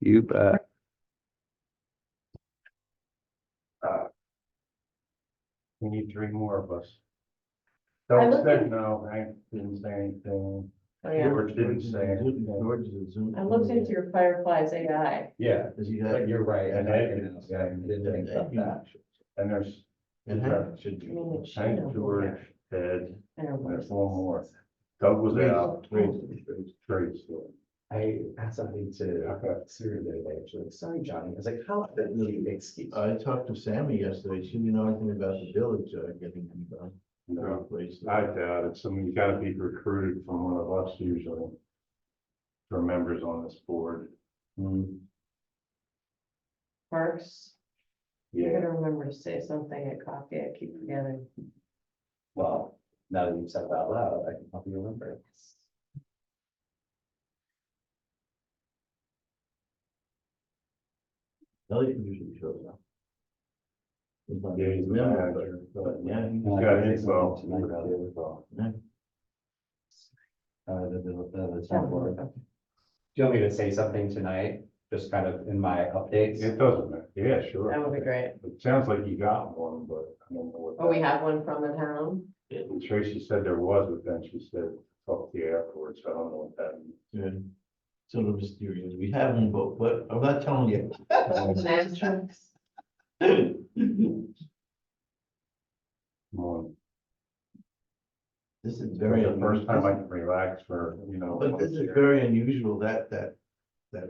You bet. We need three more of us. I Doug looked said at- no, Hank didn't say anything. Oh, yeah. George didn't say anything. I looked into your Fireflies AI. Yeah, Does he have? but you're right, And and I Ed didn't didn't say anything. think about that. And there's And Hank should I be. mean, it should Hank, have George, been Ed, there. and there's one more. Doug was out. Trace. I had something to Okay. Siri the other day, actually, sorry, Johnny, I was like, how that really excuse. I talked to Sammy yesterday. She didn't know anything about the village, getting done. No, Replaced. I doubt it. You gotta be recruited from one of us usually. For members on this board. Parks, you're Yeah, gonna remember to say something at coffee, I keep forgetting. Well, now that you've said it out loud, I can help you remember. Elliot usually shows up. yeah, he's the manager, but Yeah, he's he's got info. Tonight about the info. Yeah. The town board. Do you want me to say something tonight, just kind of in my updates? It doesn't matter. Yeah, sure. That would be great. It sounds like you got one, but I don't know what. Oh, we have one from the town? And Tracy said there was, but then she said, talk to you afterwards. I don't know what that means. Good. Sort of mysterious. We have them, but I'm not telling you. National. Well, This is Very very. the first time I unusual. can relax for, But this is very unusual that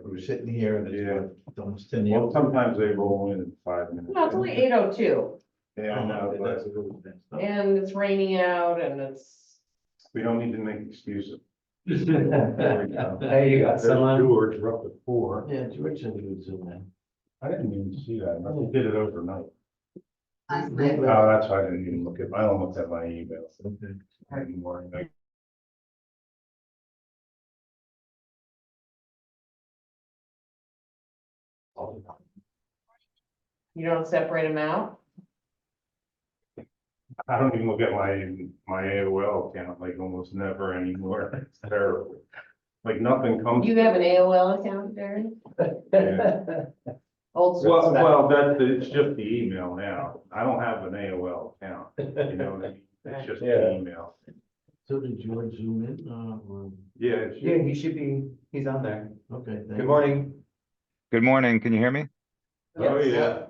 we're sitting here and Yeah. it's almost 10 Well, years. sometimes they roll in 5 minutes. No, it's only 8:02 Yeah, I know, That's but a little bit. and it's raining out and it's, we don't need to make excuses. Hey, you got There's someone? George, we're up to 4. Yeah, George said he was in there. I didn't even see that. I think did it overnight. I Oh, that's why I didn't even look at, I don't look at my emails Okay. anymore. you don't separate them out? I don't even look at my AOL account, like almost never anymore. It's terrible. Like nothing comes. You have an AOL account, Barry? Yeah. Old school stuff. Well, it's just the email now. I don't have an AOL account, you know what I mean? It's just Yeah. the email. So did George zoom in? Yeah, it's Yeah, he should be, he's on there. Okay. thank Good you. morning. Good morning. Can you hear me? Oh, Yes. yeah.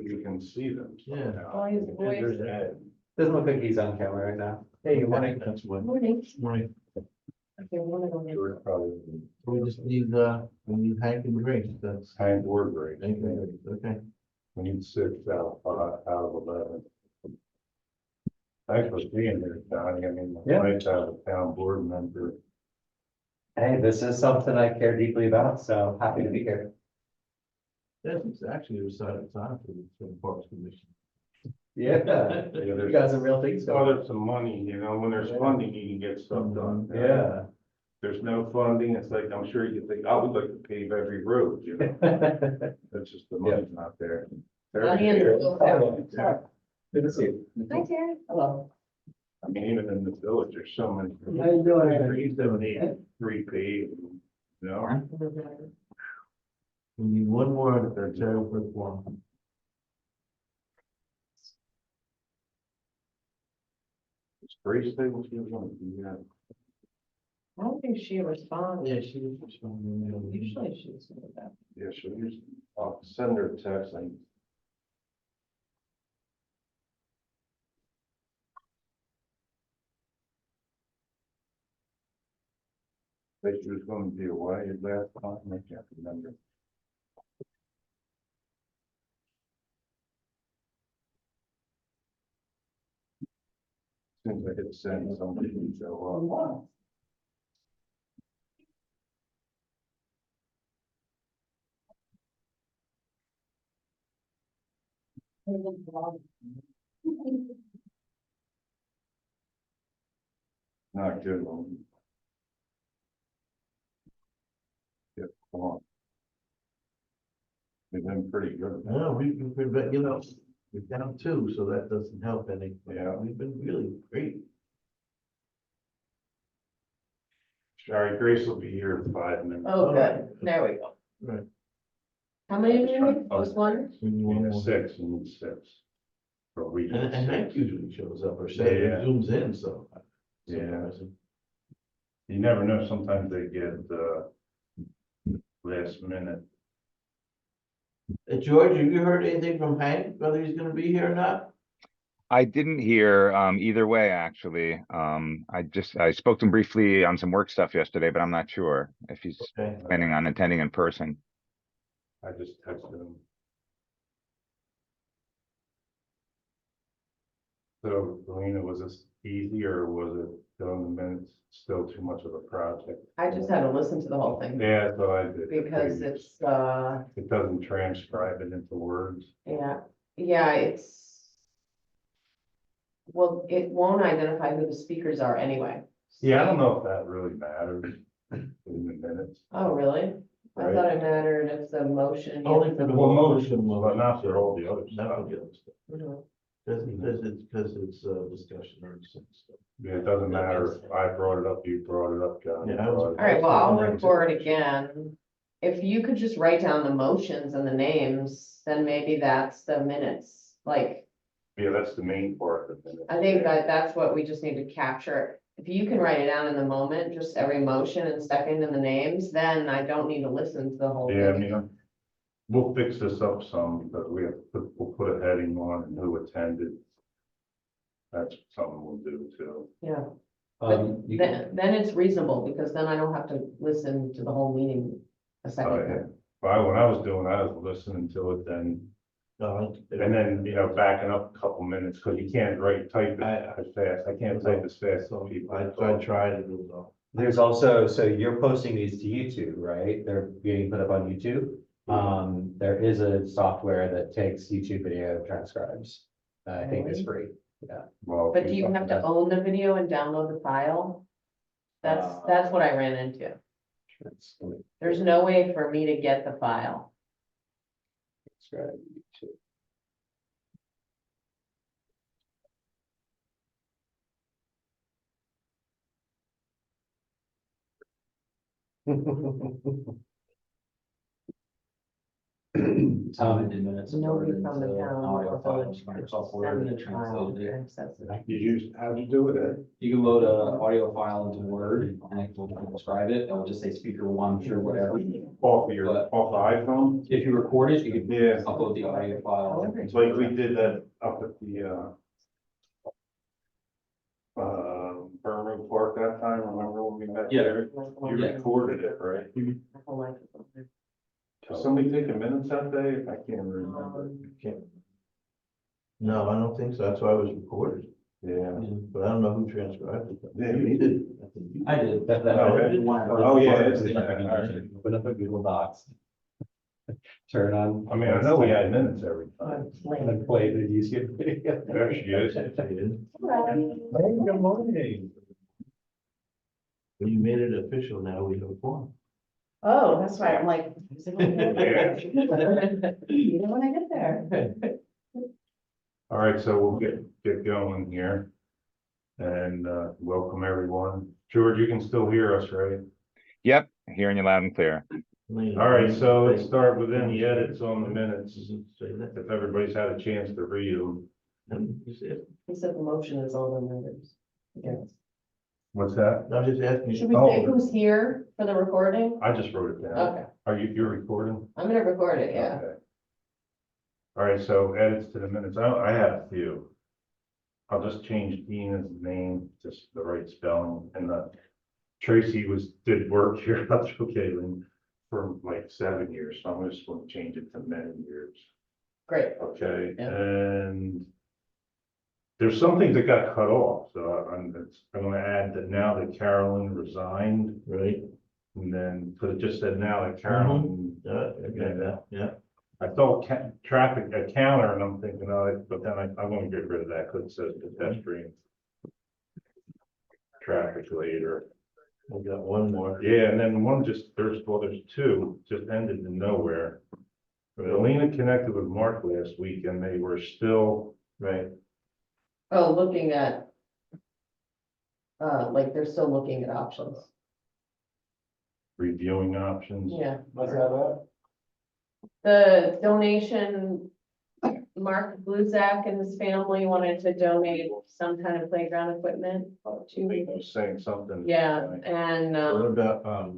You can see them. Yeah. Oh, his voice. There's Ed. Doesn't look like he's on camera right now. Hey, good morning. That's what. Morning. Morning. Okay, one of them. George probably We just need, we need Hank and Grace. That's. hang word break. Hank and Grace. Okay. We need 6 out of 11. Thanks for being here, Johnny. I mean, Yeah. nice to have a town board member. Hey, this is something I care deeply about, so happy to be here. That's actually the side of time for the Parks Commission. Yeah. Yeah, You there's, got some real things well, going. there's some money, when there's Yeah. funding, you can get stuff done. Yeah. There's no funding, it's like, I'm sure you think, I would like to pave every road, That's just the money's not there. Not in the- Good to see you. Hi, Terry. Hello. I mean, even in the village, there's so many. How you doing? How you doing? 3 paved, We need one more to Terry for the form. It's Grace thing, what she was on, yeah. I don't think she responded. Yeah, she was responding. Usually she's good about. Yeah, I'll send her a text, and that she was going to be away last time, I can't remember. Seems like it's sent somebody to show up. Not good one. Yeah, come on. We've been pretty good. No, we've been, we're down 2, so that doesn't help any. Yeah. We've been really great. Sorry, Grace will be here in 5 minutes. Oh, good. There we go. Right. How many do you need? Just one? We need We one need more. six, you need six. For we need And Hank six. usually shows up or says, Yeah. zooms in, so. Yeah. You never know, sometimes they get, last minute. George, have you heard anything from Hank, whether he's gonna be here or not? I didn't hear either way, actually. I spoke to him briefly on some work stuff yesterday, but I'm not sure if he's Okay. planning on attending in person. I just texted him. So, Lena, was this easy or was it doing the minutes still too much of a project? I just had to listen to the whole thing Yeah, that's what I did. because it's, It doesn't transcribe it into words. yeah, it's. Well, it won't identify who the speakers are anyway. Yeah, I don't know if that really matters in the minutes. Oh, really? I Right. thought it mattered if the motion. Only for the Well, motion, but not for all the other not stuff. for the other stuff. Mhm. Because it's discussion or stuff. Yeah, it doesn't matter if I brought it up, you brought it up, John. Yeah, I was- All right, well, I'll record again. If you could just write down the motions and the names, then maybe that's the minutes. Like, Yeah, that's the main part of the minute. I think that's what we just need to capture. If you can write it down in the moment, just every motion and second and the names, then I don't need to listen to the whole Yeah, I thing. mean, we'll fix this up some, because we'll put a heading on and who attended. That's something we'll do too. Yeah, You can, then it's reasonable because then I don't have to listen to the whole meeting a Oh, second yeah. time. Well, when I was doing, I was listening to it then, and then, backing up a couple minutes, because you can't type it as fast. I can't type as fast as So people. I tried it, it was all. there's also, so you're posting these to YouTube, right? They're being put up on YouTube. There is a software that takes YouTube video transcribes. I think it's free. Well, But do you have to own the video and download the file? That's what I ran into. There's no way for me to get the file. Transcribe YouTube. Nobody from the town or village could send me a file to access it. How'd you do it, Ed? You can load a audio file into Word and it will transcribe it. It'll just say speaker one through whatever. Off the iPhone? If you record it, you can Yeah. upload the audio file. It's like we did that up at the, Burma Park that time, remember when we met Yeah. there? You Yeah. recorded it, right? My whole life is on there. Did somebody take a minutes that day? I can't remember. No, I don't think so, that's why it was recorded, Yeah. but I don't know who transcribed it. Yeah, You you did. I think you I did. Oh, yeah. Open up a Google Docs. Turn on. I mean, I know we had minutes every time. And then play the YouTube video. There she is. did. Hey, good morning. Well, you made it official now, we have a form. Oh, that's right, I'm like. Yeah. You know when I get there. All right, so we'll get going here. And, welcome everyone. George, you can still hear us, right? Yep, hearing you loud and clear. All right, so let's start with any edits on the minutes, Say that. if everybody's had a chance to read them. And you said- He said the motion is all the members. Yes. What's that? I was just asking. Should we Oh. say who's here for the recording? I just wrote it down. Okay, Are you're recording? I'm gonna record it, yeah. Okay. All right, so edits to the minutes. I have a few. I'll just change Dina's name, just the right spelling, and Tracy did work here, that's okay, Lynn, for like 7 years, so I'm just gonna change it to many years. Great. Okay, Yeah. and there's some things that got cut off, so I'm gonna add that now that Carolyn resigned, Right, and then, cause it just said now that Carolyn. yeah. I saw traffic, a counter, and I'm thinking, oh, but then I want to get rid of that, cause it says pedestrian. Traffic later. We got one more. Yeah, and then one there's two, just ended in nowhere. Alina connected with Mark last week and they were still, Right, Oh, looking at. Like they're still looking at options. reviewing options. Yeah. What's that? The donation, Mark Bluzak and his family wanted to donate some kind of playground equipment Lee to, was saying something. yeah, and, What about,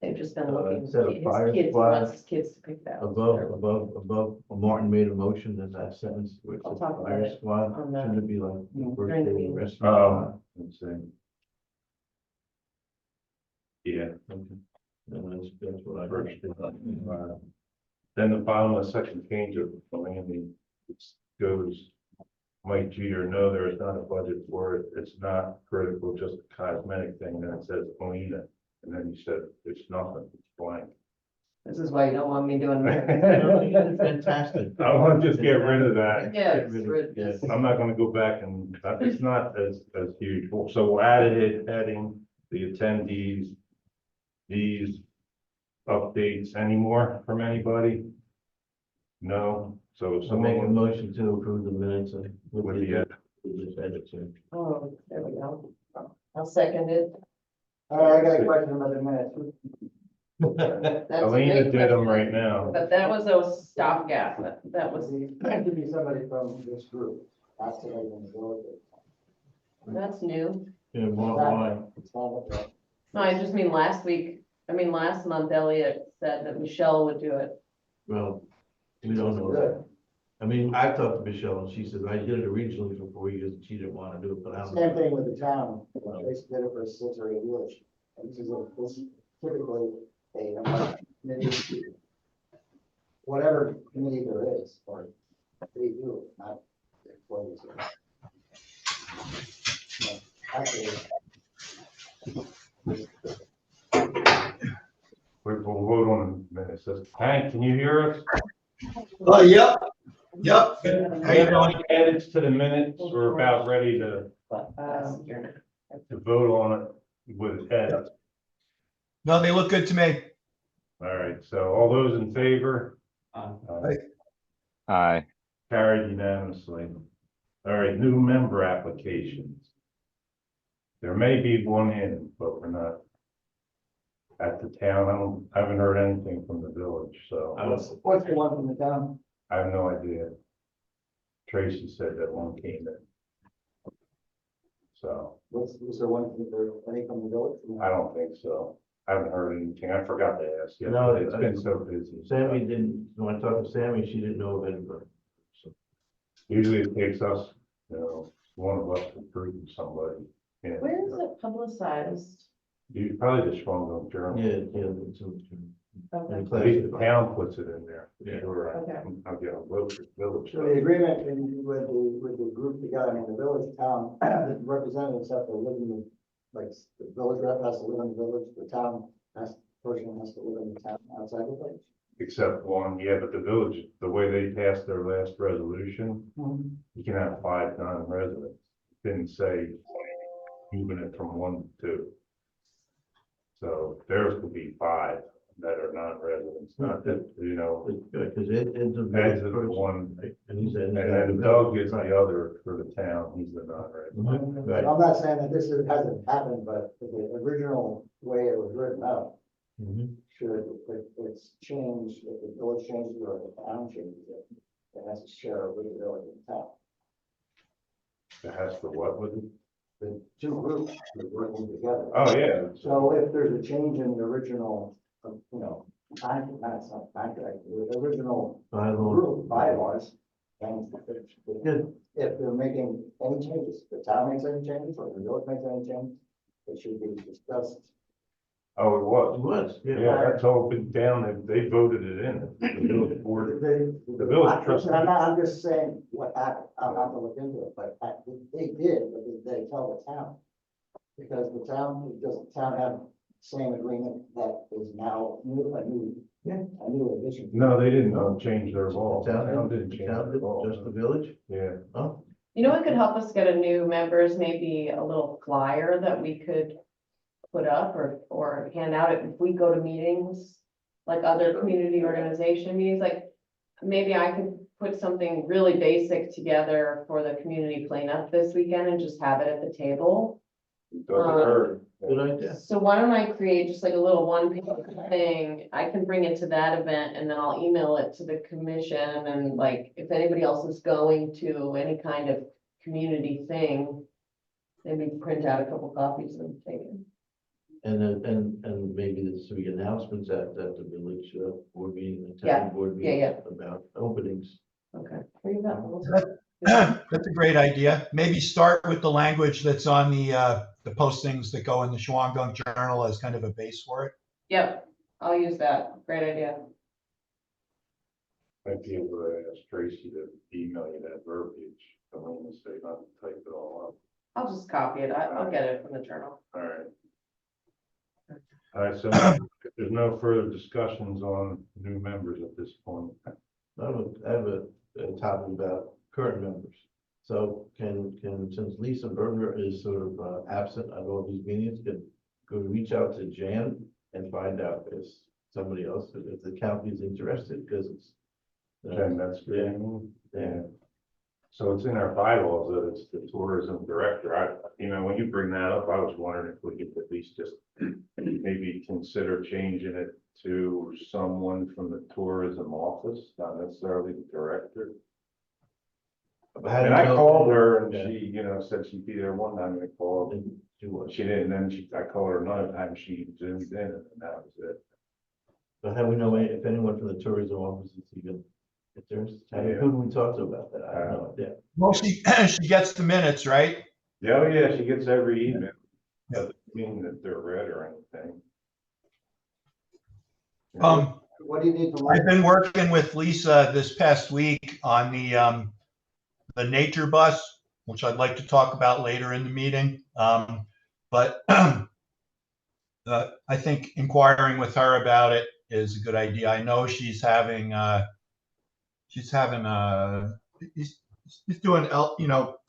they've just been Uh, looking, instead of fire his kids, squad, wants his kids to pick that. above, Martin made a motion in that sentence, which I'll is talk about fire it squad, on the- shouldn't it be like the first during the day of meeting. rescue? squad? Let's see. Yeah. Okay. And that's what I First, heard. Then the bottom of the second page of the landing goes, Mike Jeter, no, there is not a budget for it. It's not critical, just a cosmetic thing. Then it says Alina. And then you said, it's nothing, it's blank. This is why you don't want me doing. Fantastic. I want to just get rid of that. Yeah, Get it's rid of- rid- yes. I'm not gonna go back and, it's not as huge. So we'll add it, adding the attendees, these updates anymore from anybody? No, so So make a someone motion to approve the minutes and with the, with this edit, sir. Oh, there we go. I'll second it. I got a question about the minutes. That's a Alina great did them question. right now. But that was a stopgap, that was, That could be somebody from this group, that's the in the village. that's new. Yeah, why? It's not like that. No, I just mean last month Elliot said that Michelle would do it. Well, we don't know that. Good. I mean, I talked to Michelle and she said, I did it originally for 4 years and she didn't want to do it, but I don't. Same thing with the town, they did it for 6 or 8 years. And this is typically a committee, whatever committee there is, or they do it, not the employees. No, actually, We'll vote on the minutes. Says, Hank, can you hear us? Oh, yep, yep. We have any edits to the minutes. We're about ready to You're vote on it with edits. No, they look good to me. All right, so all those in favor? Aye. Carried unanimously. All right, new member applications. There may be one in, but we're not at the town. I haven't heard anything from the village, so what's the one from the town? I have no idea. Tracy said that one came in. So Was there one from any from the village? I don't think so. I haven't heard anything. I forgot to ask you. No, It's been so busy. Sammy didn't, when I talked to Sammy, she didn't know of anybody. So, Usually it takes us, one of us to prove somebody. Yeah. Where is it publicized? You probably just wrong on journal. yeah. It's Okay. At least the town puts it in there. Yeah. Sure. Okay. I'll get a vote for village. So the agreement with the group together, I mean, the village town, the representatives have to live in the, like, the village rep has to live in the village, the town person has to live in the town outside the village. Except one, yeah, but the village, the way they passed their last resolution, you can have 5 non-residents. Didn't say moving it from 1 to 2. So theirs will be 5 that are non-residents, not that, It's good, because it's a. Ed's village the person, one, right? And he said. and then Doug is the other for the town, he's the non-resident. Mhm, But right. I'm not saying that hasn't happened, but the original way it was written out, Mhm. if it's changed, if the village changes it or the town changes it, it has to share with the village and town. It has to what with it? The two groups are working together. Oh, yeah. So if there's a change in the original, contract, the original Bylaw. group bylaws, and if they're making any changes, the town makes any changes, or the village makes any changes, it should be discussed. Oh, it It was. was, yeah. Yeah, that's all been down, they voted it in, the village board. The village trustee. I'm just saying what happened, I'll have to look into it, but they did, but did they tell the town? Because the town, does the town have the same agreement that is now a new addition? No, they didn't change their law. The town didn't the change town their did, law. just the village? Yeah, Oh, You know what could help us get a new members, maybe a little flyer that we could put up or hand out if we go to meetings, like other community organization meetings, like maybe I could put something really basic together for the community cleanup this weekend and just have it at the table. Doesn't hurt. Good idea. So why don't I create just like a little one-page thing, I can bring it to that event and then I'll email it to the commission and like, if anybody else is going to any kind of community thing, maybe print out a couple copies and take it. And then, and maybe there's some announcements at the village board meeting, the Yeah, town board yeah, meeting about openings. Okay. There you go. That's a great idea. Maybe start with the language that's on the postings that go in the Shawangunk Journal as kind of a base for it. Yep, I'll use that. Great idea. Might be able to ask Tracy to email you that verbiage, I mean, so you don't type it all I'll just copy it. I'll get it from the journal. up. All right, so there's no further discussions on new members at this point. I have a topic about current members. So since Lisa Berger is sort of absent at all these meetings, could we reach out to Jan and find out if somebody else, if the county is interested, because it's. And that's good. Yeah. So it's in our bylaws that it's the tourism director. When you bring that up, I was wondering if we could at least just maybe consider changing it to someone from the tourism office, not necessarily the director. And I called her and she, said she'd be there one time, and I called and she didn't, and then I called her another time, she zoomed in, and that was it. But how we know if anyone from the tourism office is even, if there's, who do we talk to about that? I have no idea. Well, she gets the minutes, right? Yeah, oh yeah, she gets every email. Doesn't mean that they're read or anything. What do you need from? I've been working with Lisa this past week on the nature bus, which I'd like to talk about later in the meeting. But I think inquiring with her about it is a good idea. I know she's doing,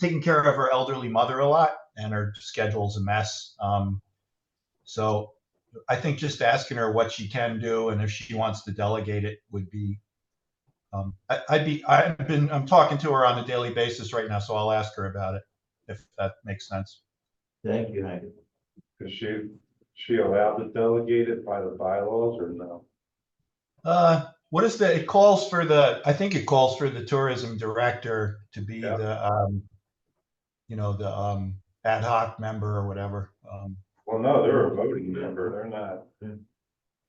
taking care of her elderly mother a lot, and her schedule's a mess. So I think just asking her what she can do and if she wants to delegate it would be, I'm talking to her on a daily basis right now, so I'll ask her about it, if that makes sense. Thank you, Hank. Is she allowed to delegate it by the bylaws or no? What is it calls for I think it calls for the tourism director to be Yeah. the ad hoc member or whatever. Well, no, they're a voting member, they're not.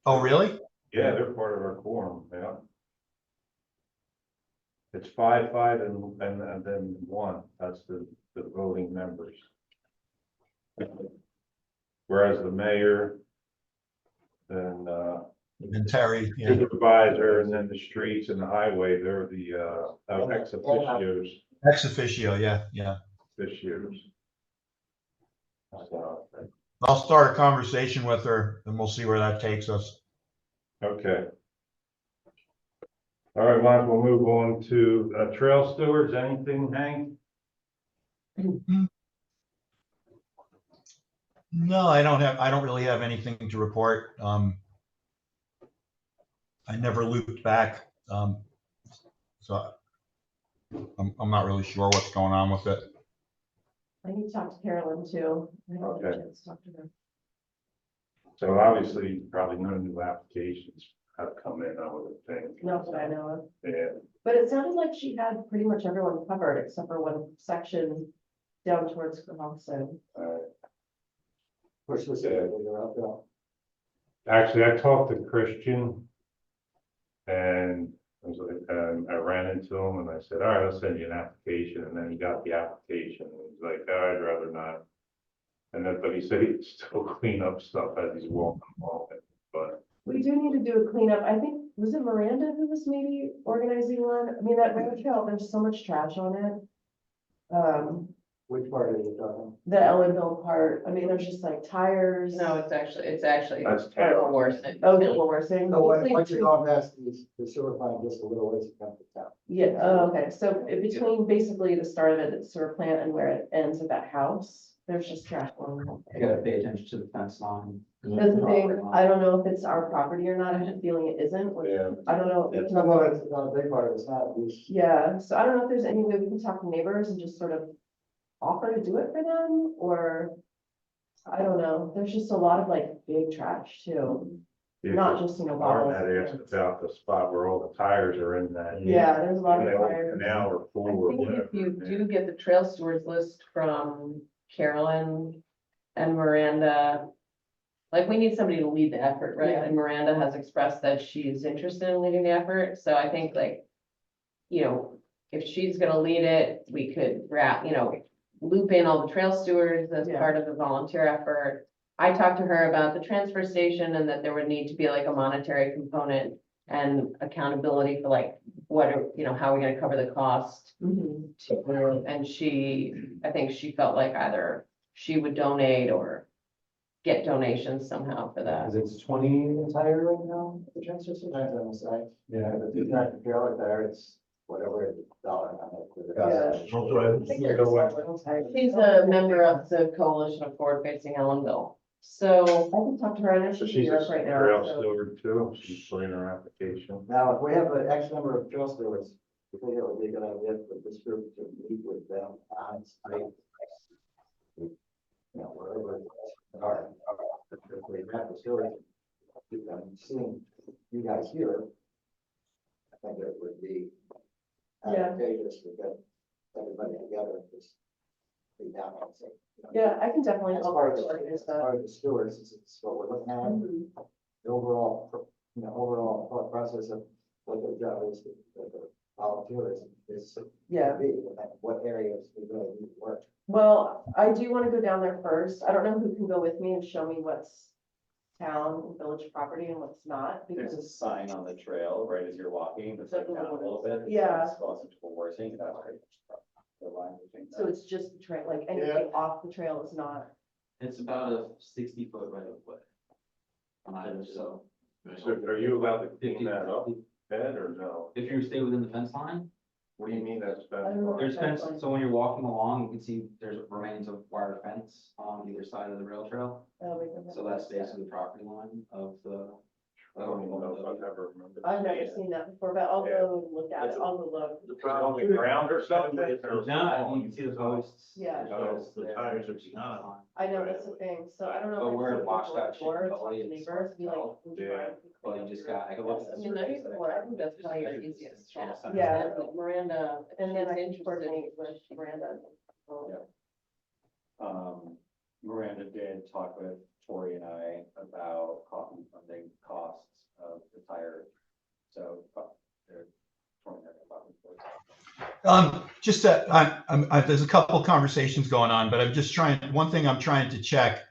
Oh, really? Yeah, they're part of our quorum, yeah. It's 5, and then 1, that's the voting members. Whereas the mayor, then, And Terry, yeah. supervisor, and then the streets and the highway, they're the, ex officios, Ex officio, yeah. officios. So, I'll start a conversation with her and we'll see where that takes us. okay. All right, might as well move on to, trail stewards, anything, Hank? No, I don't really have anything to report. I never looped back. So I'm not really sure what's going on with it. I need to talk to Carolyn too. I haven't had a Okay. chance to talk to her. So obviously, probably no new applications have come in, I would think. Not that I know of. Yeah, But it sounded like she had pretty much everyone covered except for one section down towards Cohasset. Push this. actually, I talked to Christian. And I ran into him and I said, all right, I'll send you an application, and then he got the application, and he's like, oh, I'd rather not. And then, but he said he'd still clean up stuff as he's walking along it, but. We do need to do a cleanup. I think, was it Miranda who was maybe organizing one? I mean, that road trail, there's so much trash on it. Which part are you talking? The Ellenville part, I mean, there's just like tires. No, it's actually That's a terrible. little worse. Oh, that we're worse. So once you go past the sewer plant, just a little ways to come to town. Yeah, oh, okay, so in between basically the start of it, the sewer plant, and where it ends at that house, there's just trash on You gotta pay attention to the fence line. That's the thing, I don't know if it's our property or not, I have a feeling it isn't, which, Yeah. I don't know. It's not, well, it's not a big part of it, it's not, Yeah, so I don't know if there's any way we can talk to neighbors and just sort of offer to do it for them, or, I don't know, there's just a lot of like big trash too, not just, bottles. Martin had asked about the spot where all the tires are in that. Yeah, there's a lot of They old tires. Canal or I pool or think whatever. if you do get the trail stewards list from Carolyn and Miranda, like, we need somebody to lead the effort, right? Yeah. And Miranda has expressed that she's interested in leading the effort, so I think like, if she's gonna lead it, we could loop in all the trail stewards as Yeah. part of the volunteer effort. I talked to her about the transfer station and that there would need to be like a monetary component and accountability for like, how are we gonna cover the cost? Mhm. And I think she felt like either she would donate or get donations somehow for that. Cause it's 20 entire right now, the transfer station? Depends on the site. Yeah. If it's not the trailer there, it's whatever the dollar amount is. Yeah. Also, She's a member of the Coalition of Forward Facing Ellenville. So I can talk to her. I know So she's in she's a Europe right now. trail so- steward too, she's put in her application. Now, if we have an X number of trail stewards, I think it would be a good idea for this group to meet with them on site. Wherever they are. If we have the stewards, seeing you guys here, I think it would be Yeah. advantageous to get everybody together, just be down and say. Yeah, I can definitely As help part of her the, organize as that. part of the stewards, it's what we're looking at, Mhm. the overall, overall thought process of what their job is, the volunteers is. Yeah. Be, what areas we really need to work. Well, I do want to go down there first. I don't know who can go with me and show me what's town and village property and what's not, There's a because, sign on the trail right as you're walking, that's like down a little bit. Yeah. It's also worsening, that's right. The line between so that. it's just the trail, like anything off the trail is not. It's about a 60-foot right of way. So. So are you allowed to 50, clean that up, Ed, or no? If you stay within the fence line, What do you mean that's bad? I don't know. there's fence, so when you're walking along, you can see there's remains of wire fence on either side of the rail trail. So that's basically the property line of the. I don't even know if I've ever remembered. I've never seeing it. seen that before, but I'll go and look at it. I'll go look. Is it on the ground or something? No, you can see the posts. Yeah. There's Oh, posts the there. tires are beyond. I know, that's the thing, so I don't know. But if I where can it washed go out door to door, Chicken talk to Gully, it's neighbors, be like, hard would you Yeah. mind if we Well, clean you up just your got, I can look. I mean, those are, I think that's probably your easiest step. Yeah, Yeah. Miranda, And then I can interested. coordinate with Miranda. Miranda did talk with Tori and I about funding costs of the tire. So, they're. Just that, there's a couple conversations going on, but one thing I'm trying to check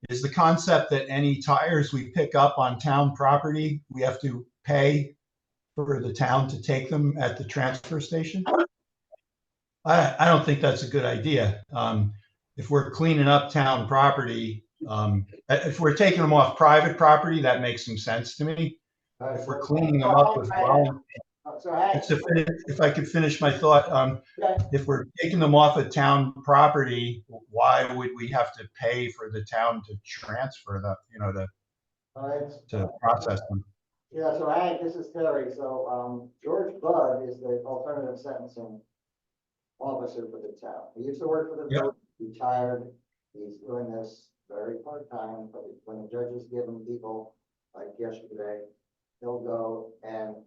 is the concept that any tires we pick up on town property, we have to pay for the town to take them at the transfer station. I don't think that's a good idea. If we're cleaning up town property, if we're taking them off private property, that makes some sense to me. If we're cleaning them up with So, Hank, if I could finish my thought, if we're taking them off of town property, why would we have to pay for the town to transfer the, all right. to process them? Yeah, so Hank, this is Terry. So, George Budd is the alternative sentencing officer for the town. He used to work for the Yep. village, retired. He's doing this very part-time, but when the judges give him people like yesterday, he'll go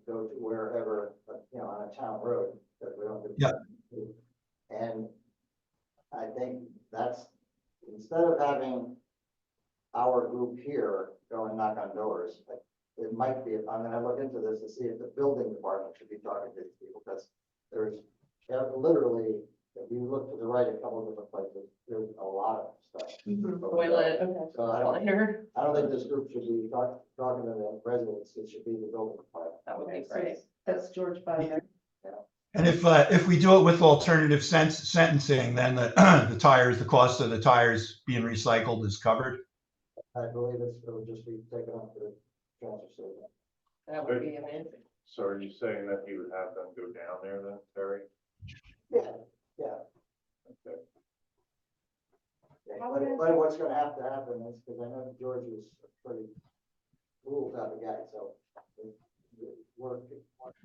to wherever, on a town road that we don't. Yeah. And I think that's, instead of having our group here go and knock on doors, it might be, I'm gonna look into this to see if the building department should be talking to these people, because there's literally, if you look to the right, a couple of different places, there's a lot of stuff. Toilet, So I don't liner, think this group should be talking to the residents, it should be the building department. that would be Okay, so great. That's George Butler. And if we do it with alternative sentencing, then the cost of the tires being recycled is covered. I believe it'll just be taken up to the transfer station. That would be amazing. So are you saying that you would have them go down there then, Terry? Yeah. Okay. How would I- But what's gonna have to happen is, because I know George is a pretty cool type of guy, so the work,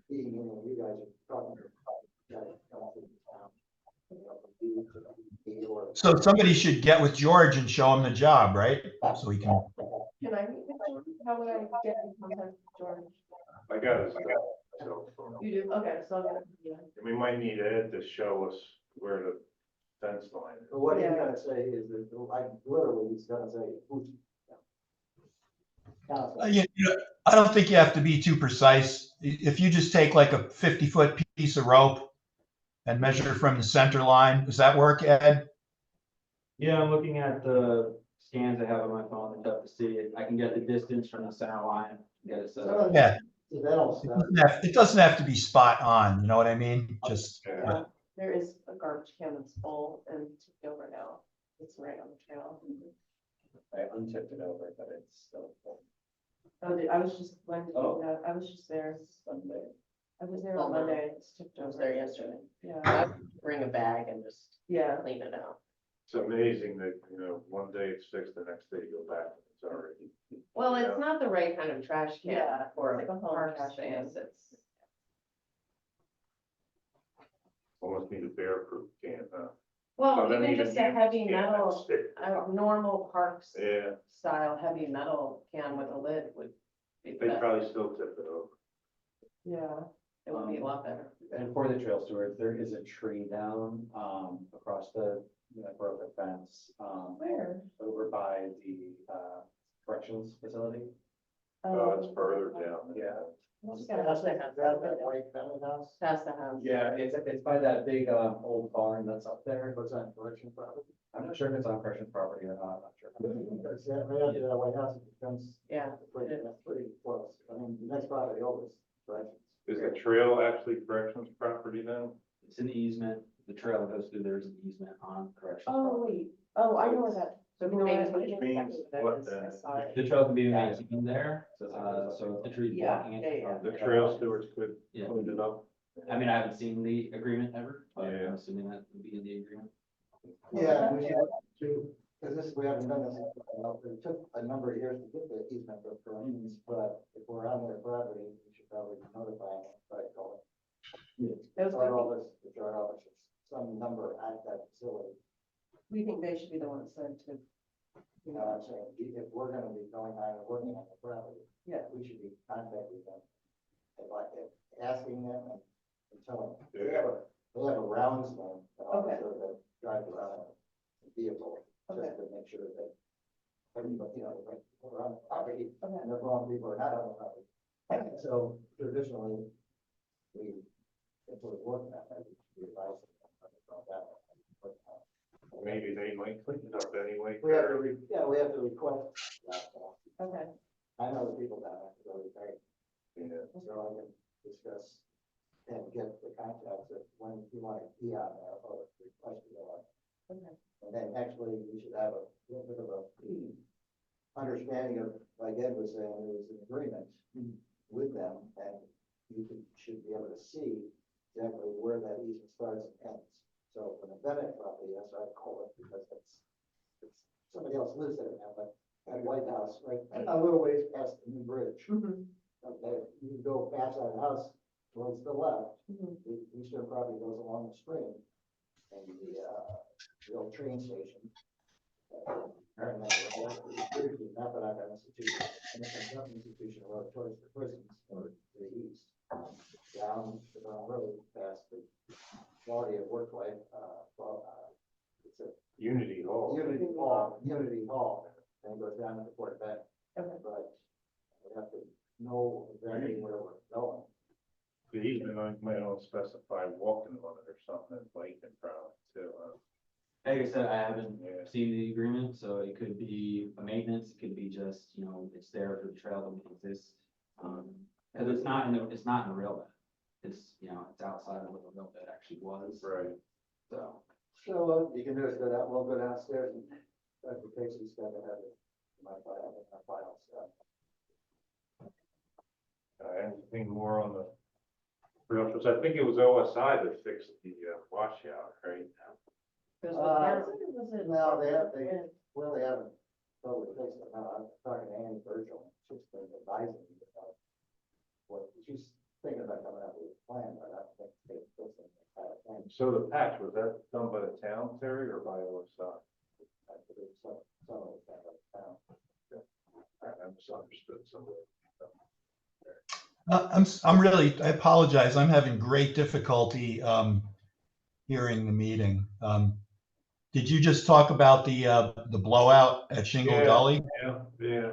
being, you guys are talking to guys come to the town. So somebody should get with George and show him the job, right? So he can, Can I meet with George? How would I get in contact with George? I got his cell phone. You do, okay, so I'll get it. Yeah. We might need Ed to show us where the fence line is. But what he's Yeah. gonna say is that, like, literally, he's gonna say, who's. I don't think you have to be too precise. If you just take like a 50-foot piece of rope and measure from the center line, does that work, Ed? Yeah, I'm looking at the scans I have on my phone, and up to see it. I can get the distance from the center line, get it set up. Yeah. That'll It doesn't have to be spot on, you know what I mean? Just, Yeah. There is a garbage can that's full and tipped over now. It's right on the trail. I untipped it over, but it's still full. Oh, I was just, when did you Oh. do that? I was just there. Sunday. I was there on Monday. It's tipped I was over. there yesterday. Yeah, Bring a bag and just yeah. clean it out. It's amazing that, one day it's fixed, the next day you go back, and it's already. Well, it's not the right kind of trash can Yeah, for it's like a home park trash can. space. It's, Almost need a bear proof can, huh? well, So then even just a heavy you can't metal, stick. a normal parks Yeah, style heavy metal can with a lid would be the they best. probably still tip it over. Yeah. It would be a lot better. And for the trail stewards, there is a tree down, across the, broken fence, Where? over by the, corrections facility. Oh, it's further down. Yeah. Just gotta have that. that white family house. Past the house. Yeah, it's by that big, old barn that's up there. What's that, collection property? I'm not sure if it's on corrections property or not, I'm not sure. That's, yeah, right after that white house, it becomes Yeah. pretty close. I mean, the next property over is corrections. Is the trail actually corrections property then? It's an easement, the trail that goes through there is an easement on corrections. Oh, property. wait. Oh, I know where that. So you know means where what that means is. what I then? saw it. The trail can be maintained there, so if the tree's Yeah, blocking it. yeah, yeah. The trail stewards could Yeah. clean it up. I mean, I haven't seen the agreement ever, but Yeah. I'm assuming that would be in the agreement. Yeah, we should do, because this, we haven't done this, it took a number of years to get the easement for corrections, but if we're on their property, we should probably notify them, try to call it. That was Chart good. office, the chart office, some number at that facility. We think they should be the ones then to. You know what I'm saying? If we're gonna be going on and working on the property, Yeah. we should be contacting them. And like, asking them and telling them. Yeah. They have a roundsman, an Okay. officer that drives around a vehicle, Okay. just to make sure that everybody, like, we're on the property, Okay. and the wrong people are not on the property. So traditionally, if we're working on that, we advise them about that. But, Maybe they might clean it up anyway. we have to, we have to request that. Okay. I know the people down there, so we pay, Yeah. so I can discuss and get the contacts of when you want to be on there or request to go on. Okay. And then actually, we should have a little bit of a understanding of, like Ed was saying, there was an agreement with them, and should be able to see exactly where that easement starts and ends. So for the Bennett property, that's what I call it, because it's, somebody else lives there now, but that White House, right, a little ways past the new bridge. Mhm. Okay, you can go past that house towards the left, Mhm. the eastern property goes along the stream, and the old train station. And then the Mappinock Institution, institution road towards the prisons or to the east. Down the road past the quality of work life, it's a Unity Hall. Unity Hall, and it goes down to the Fort Bend. Okay. But we have to know exactly where we're going. The easement might not specify walking on it or something, like in probably too. Like I said, I haven't Yeah. seen the agreement, so it could be a maintenance, it could be just, it's there for the trail to exist. Cause it's not in the rail bed. It's, it's outside of what the rail bed actually was, Right. so. So what you can do is we'll go downstairs and Dr. Casey's got to have it in my file, so. Anything more on the rail trails? I think it was OSI that fixed the washout, right? Because Was it? No, they haven't totally fixed it. No, I'm talking to Annie Virgil, she's been advising me about what, she's thinking about coming up with a plan, but I don't think they fixed it. So the patch, was that done by the town, Terry, or by OSI? I misunderstood something. I apologize. I'm having great difficulty hearing the meeting. Did you just talk about the blowout at Shingle Yeah. Gully? Yeah.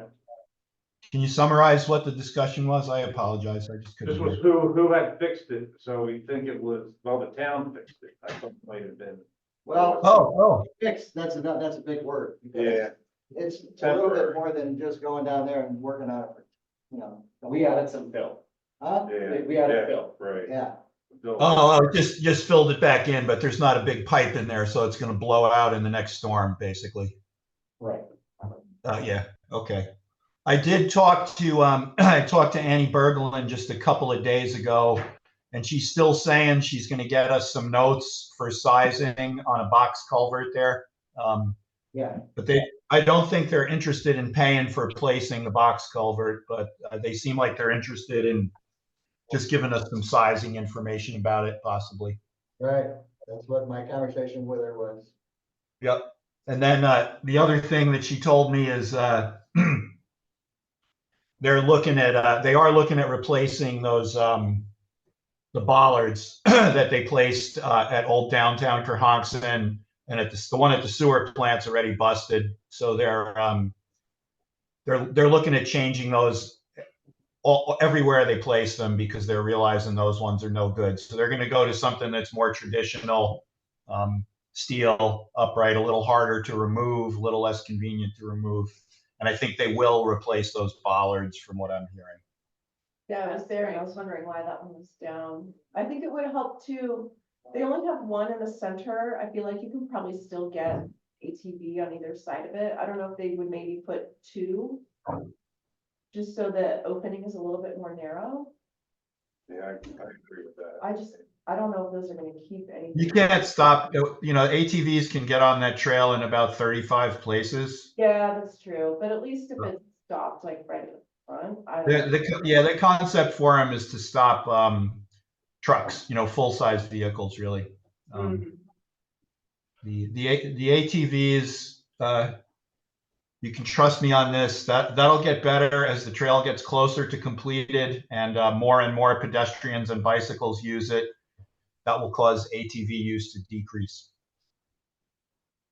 Can you summarize what the discussion was? I apologize. I just couldn't This was hear. who had fixed it, so we think it was, well, the town fixed it. I thought it might have been. Well, Oh, fixed, that's a big word. because Yeah. It's a little bit Temporary. more than just going down there and working on it, for, you know. We added some fill. Huh? Yeah. We added yeah, fill. Right. Yeah, just filled it back in, but there's not a big pipe in there, so it's going to blow out in the next storm, basically. right. Yeah, okay. I did talk to I talked to Annie Berglund just a couple of days ago, and she's still saying she's going to get us some notes for sizing on a box culvert there. Yeah, But I don't think they're interested in paying for placing the box culvert, but they seem like they're interested in just giving us some sizing information about it, possibly. right. That's what my conversation with her was. Yep. And then the other thing that she told me is they are looking at replacing those the bollards that they placed at Old Downtown Kerhonkson, and at the one at the sewer plant's already busted. So they're looking at changing those everywhere they place them, because they're realizing those ones are no good. So they're going to go to something that's more traditional, steel, upright, a little harder to remove, a little less convenient to remove. And I think they will replace those bollards from what I'm hearing. Yeah, I was there and I was wondering why that one was down. I think it would help too. They only have one in the center. I feel like you can probably still get ATV on either side of it. I don't know if they would maybe put two, just so the opening is a little bit more narrow. Yeah, I agree with that. I don't know if those are gonna keep anything. You can't stop, ATVs can get on that trail in about 35 places. Yeah, that's true, but at least if it's stopped like right in the front, I don't know. The concept for them is to stop trucks, full-size vehicles, really. The ATVs, you can trust me on this, that'll get better as the trail gets closer to completed and more pedestrians and bicycles use it. That will cause ATV use to decrease.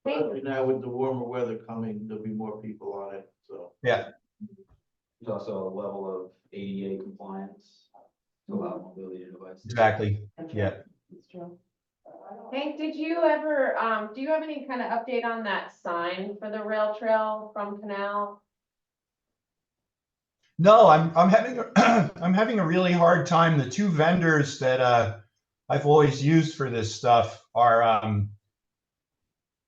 Now with the warmer weather coming, there'll be more people on it, so. Yeah. There's also a level of ADA compliance to allow mobility devices. Exactly. Yeah. It's true. Hank, did you ever, do you have any kind of update on that sign for the rail trail from Canal? No, I'm having I'm having a really hard time. The two vendors that I've always used for this stuff are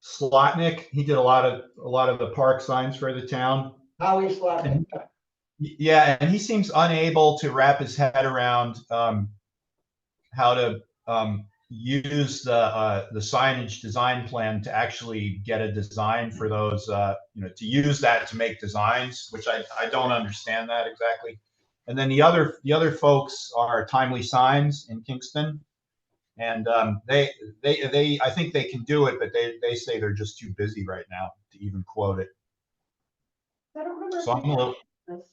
Slotnick. He did a lot of the park signs for the town. Howie Slotnick. Yeah, and he seems unable to wrap his head around how to use the signage design plan to actually get a design for those, to use that to make designs, which I don't understand that exactly. And then the other folks are Timely Signs in Kingston, and they I think they can do it, but they say they're just too busy right now to even quote it. I don't remember. So I'm a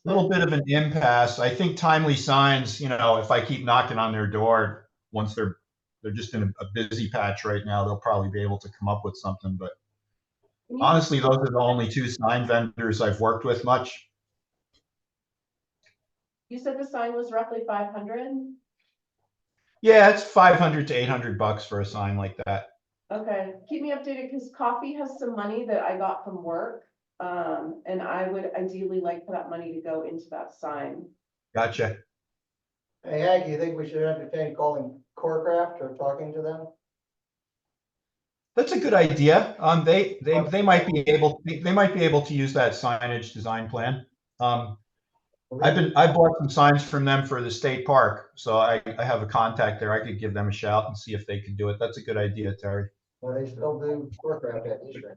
little bit of an impasse. I think Timely Signs, if I keep knocking on their door, once they're just in a busy patch right now, they'll probably be able to come up with something. But honestly, those are the only two sign vendors I've worked with much. You said the sign was roughly 500? Yeah, it's $500 to $800 for a sign like that. Okay, keep me updated because Coffee has some money that I got from work. And I would ideally like for that money to go into that sign. Gotcha. Hey, Hank, you think we should entertain calling Corecraft or talking to them? That's a good idea. They might be able to use that signage design plan. I bought some signs from them for the state park, so I have a contact there. I could give them a shout and see if they can do it. That's a good idea, Terry. Well, they still do Corecraft at Eastern.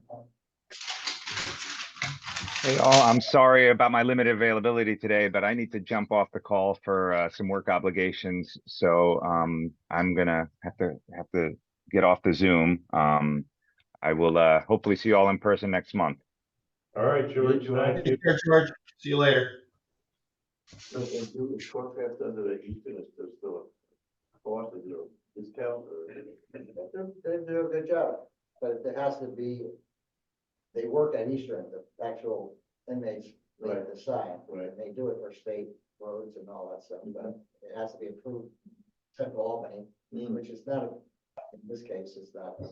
Hey, all, I'm sorry about my limited availability today, but I need to jump off the call for some work obligations. So I'm gonna have to get off the Zoom. I will hopefully see you all in person next month. All right, George, thank you. Take care, George. See you later. So, and do the short fast under the Eastern, is there still a cost, is there a discount or? They do a good job, but there has to be, they work at Eastern, the actual inmates, they have to sign. Right. And they do it for state roads and all that stuff, but it has to be approved Central Albany, which is not, in this case, is not a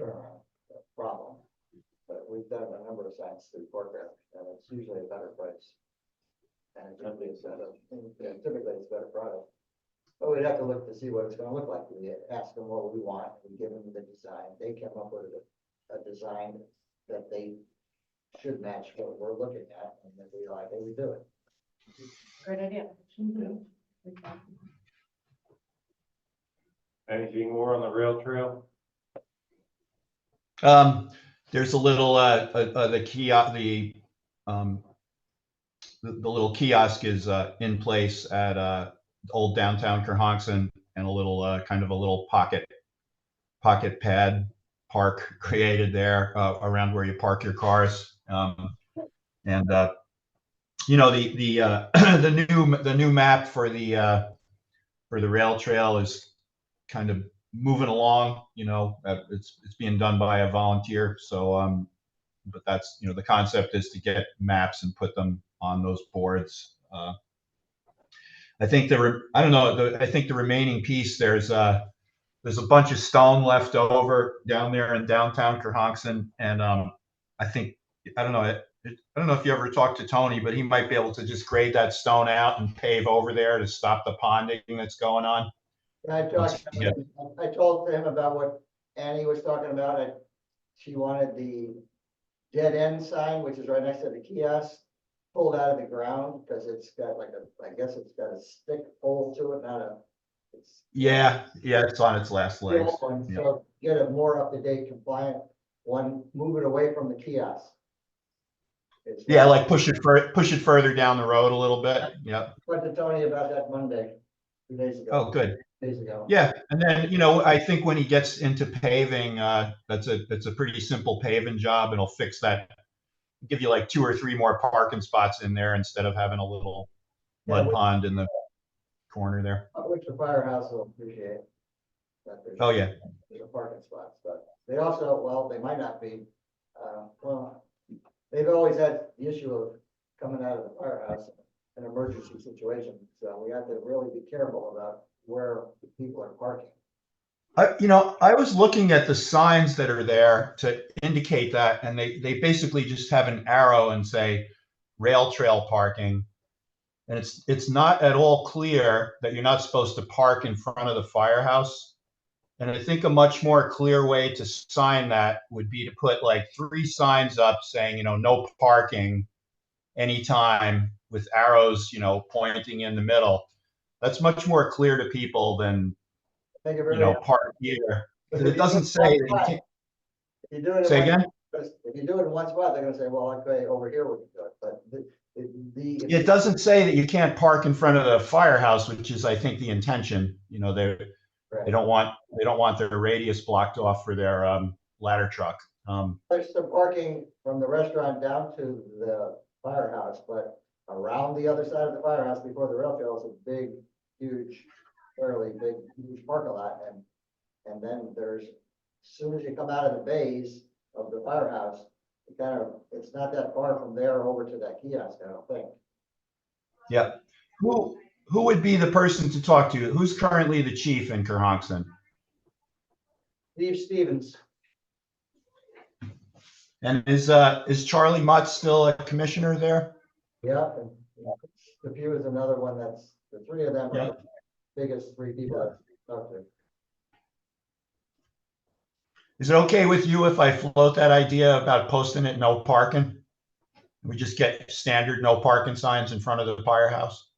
turnaround problem. But we've done a number of signs through Portrait, and it's usually a better price. And typically it's better, typically it's better product. But we'd have to look to see what it's gonna look like. We ask them what we want, we give them the design, they come up with a design that they should match what we're looking at, and if we like it, we do it. Great idea. Anything more on the rail trail? There's a little, the kiosk, the little kiosk is in place at old downtown Kerhonkson, and a little kind of a little pocket pad park created there around where you park your cars. And you know, the new map for the rail trail is kind of moving along. You know, it's being done by a volunteer. So, but that's, you know, the concept is to get maps and put them on those boards. I think I don't know. I think the remaining piece, there's a bunch of stone left over down there in downtown Kerhonkson, and I think, I don't know. I don't know if you ever talked to Tony, but he might be able to just grade that stone out and pave over there to stop the ponding that's going on. And I told him about what Annie was talking about, and she wanted the dead end sign, which is right next to the kiosk, pulled out of the ground, because it's got like I guess it's got a stick pole to it, not a. Yeah, it's on its last legs. Yeah. So get a more up-to-date compliant one, move it away from the kiosk. Yeah, like push it further down the road a little bit. Yep. Went to Tony about that Monday, 2 days ago. Oh, good. Days ago. Yeah, and then, you know, I think when he gets into paving, that's a pretty simple paving job, and he'll fix that. Give you like 2 or 3 more parking spots in there instead of having a little mud pond in the corner there. Which the firehouse will appreciate. Oh, yeah. There's a parking spots, but they also, well, they might not be, well, they've always had the issue of coming out of the firehouse, an emergency situation. So we have to really be careful about where people are parking. You know, I was looking at the signs that are there to indicate that, and they basically just have an arrow and say rail trail parking. And it's not at all clear that you're not supposed to park in front of the firehouse. And I think a much more clear way to sign that would be to put like 3 signs up saying, you know, no parking anytime, with arrows, you know, pointing in the middle. That's much more clear to people than, you know, park here. It doesn't say that you can't. If you do it Say again? If you do it in one spot, they're gonna say, well, okay, over here we can do it, but It doesn't say that you can't park in front of the firehouse, which is, I think, the intention. You know, they don't want their radius blocked off for their ladder truck. There's some parking from the restaurant down to the firehouse, but around the other side of the firehouse before the rail trail is a big, huge, fairly big, huge parking lot, and then there's, as soon as you come out of the bays of the firehouse, it's not that far from there over to that kiosk, I don't think. Yeah. Who would be the person to talk to? Who's currently the chief in Kerhonkson? Steve Stevens. And is Charlie Mutt still a commissioner there? Yeah, and Depew is another one that's, the 3 of them are Yeah. the biggest 3 people I've talked to. Is it okay with you if I float that idea about posting it no parking? We just get standard no parking signs in front of the firehouse?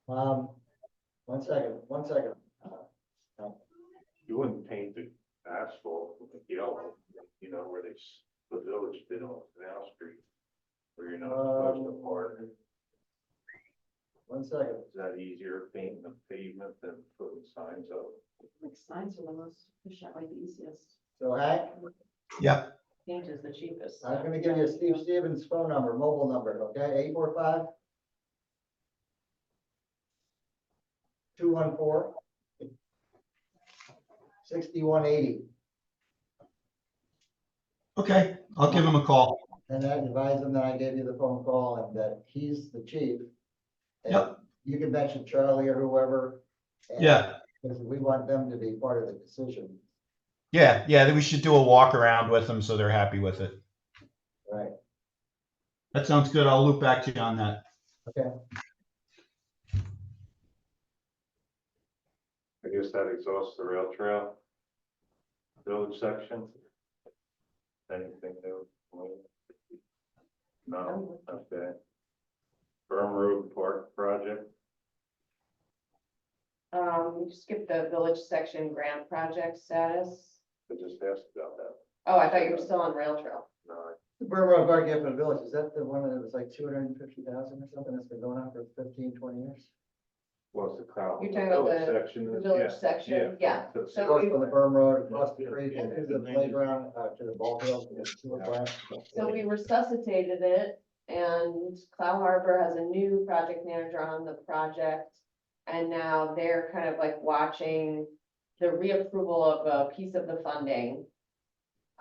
1 second. You wouldn't paint the asphalt yellow, you know, where the village did on Canal Street, where you're not supposed to park. 1 second. Is that easier painting the pavement than putting put signs up. Like signs are the most efficient, like the easiest. So Hank, Yeah, Paint is the cheapest. I'm gonna give you Steve Stevens' phone number, mobile number, okay, 845 214 6180. okay, I'll give him a call. And I advise him that I gave you the phone call and that he's the chief. And Yep. you can mention Charlie or whoever. and- Yeah. Because we want them to be part of the decision, Yeah, yeah, we should do a walk around with them so they're happy with it. right? That sounds good. I'll loop back to you on that. Okay. I guess that exhausts the rail trail. Village section. Anything new? No, okay. Burn Road Park project, We skipped the village section grant project status. I just asked about that. Oh, I thought you were still on rail trail. No, The Burr Road Park up in the village, is that the one that was like 250,000 or something that's been going on for 15, 20 years? what's the crowd? You're talking about Village the- section. The is- village yeah, section, yeah. That's- So Across we, from the Burr Road, across the creek, and to the playground, to the ball field, to the sewer plant. so we resuscitated it, and Cloud Harbor has a new project manager on the project. And now they're kind of like watching the reapproval of a piece of the funding.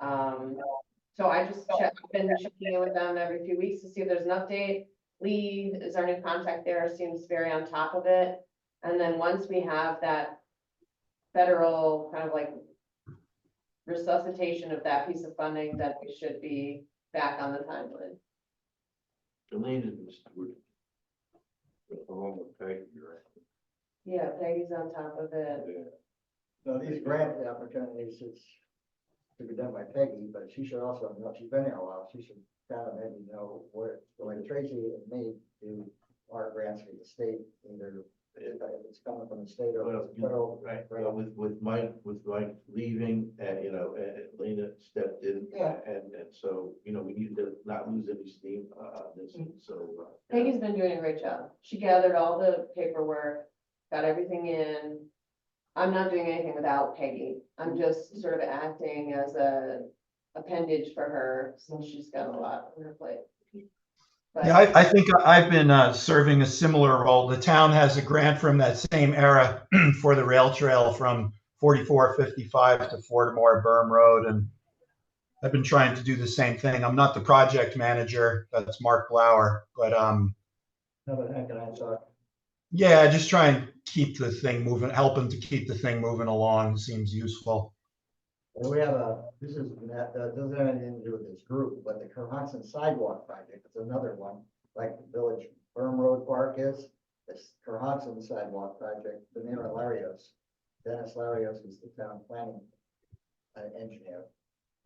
So I just been checking in with them every few weeks to see if there's an update. Lee is our new contact there, seems very on top of it. And then once we have that federal kind of like resuscitation of that piece of funding, then we should be back on the timeline. Elaine is the steward. Along with Peggy, right? Yeah, Peggy's on top of it. Yeah. So these grant opportunities, it's to be done by Peggy, but she should also know, she's been here a while, she should kind of maybe know where, like Tracy and me do our grants for the state, either if it's coming from the state or Well, federal. Right, well, with Mike leaving, and, Lena stepped in. Yeah. And so, we need to not lose any steam, this, so. Peggy's been doing a great job. She gathered all the paperwork, got everything in. I'm not doing anything without Peggy. I'm just sort of acting as a appendage for her since she's got a lot on her plate. But- Yeah, I think I've been serving a similar role. The town has a grant from that same era for the rail trail from 4455 to Fordmore Berm Road, and I've been trying to do the same thing. I'm not the project manager, that's Mark Blauer, but How about Hank and I talk? yeah, just try and keep the thing moving, helping to keep the thing moving along seems useful. And we have this doesn't have anything to do with this group, but the Cohasset Sidewalk Project is another one, like the Village Burn Road Park is. This Cohasset Sidewalk Project, Benera Larios. Dennis Larios is the town planning engineer.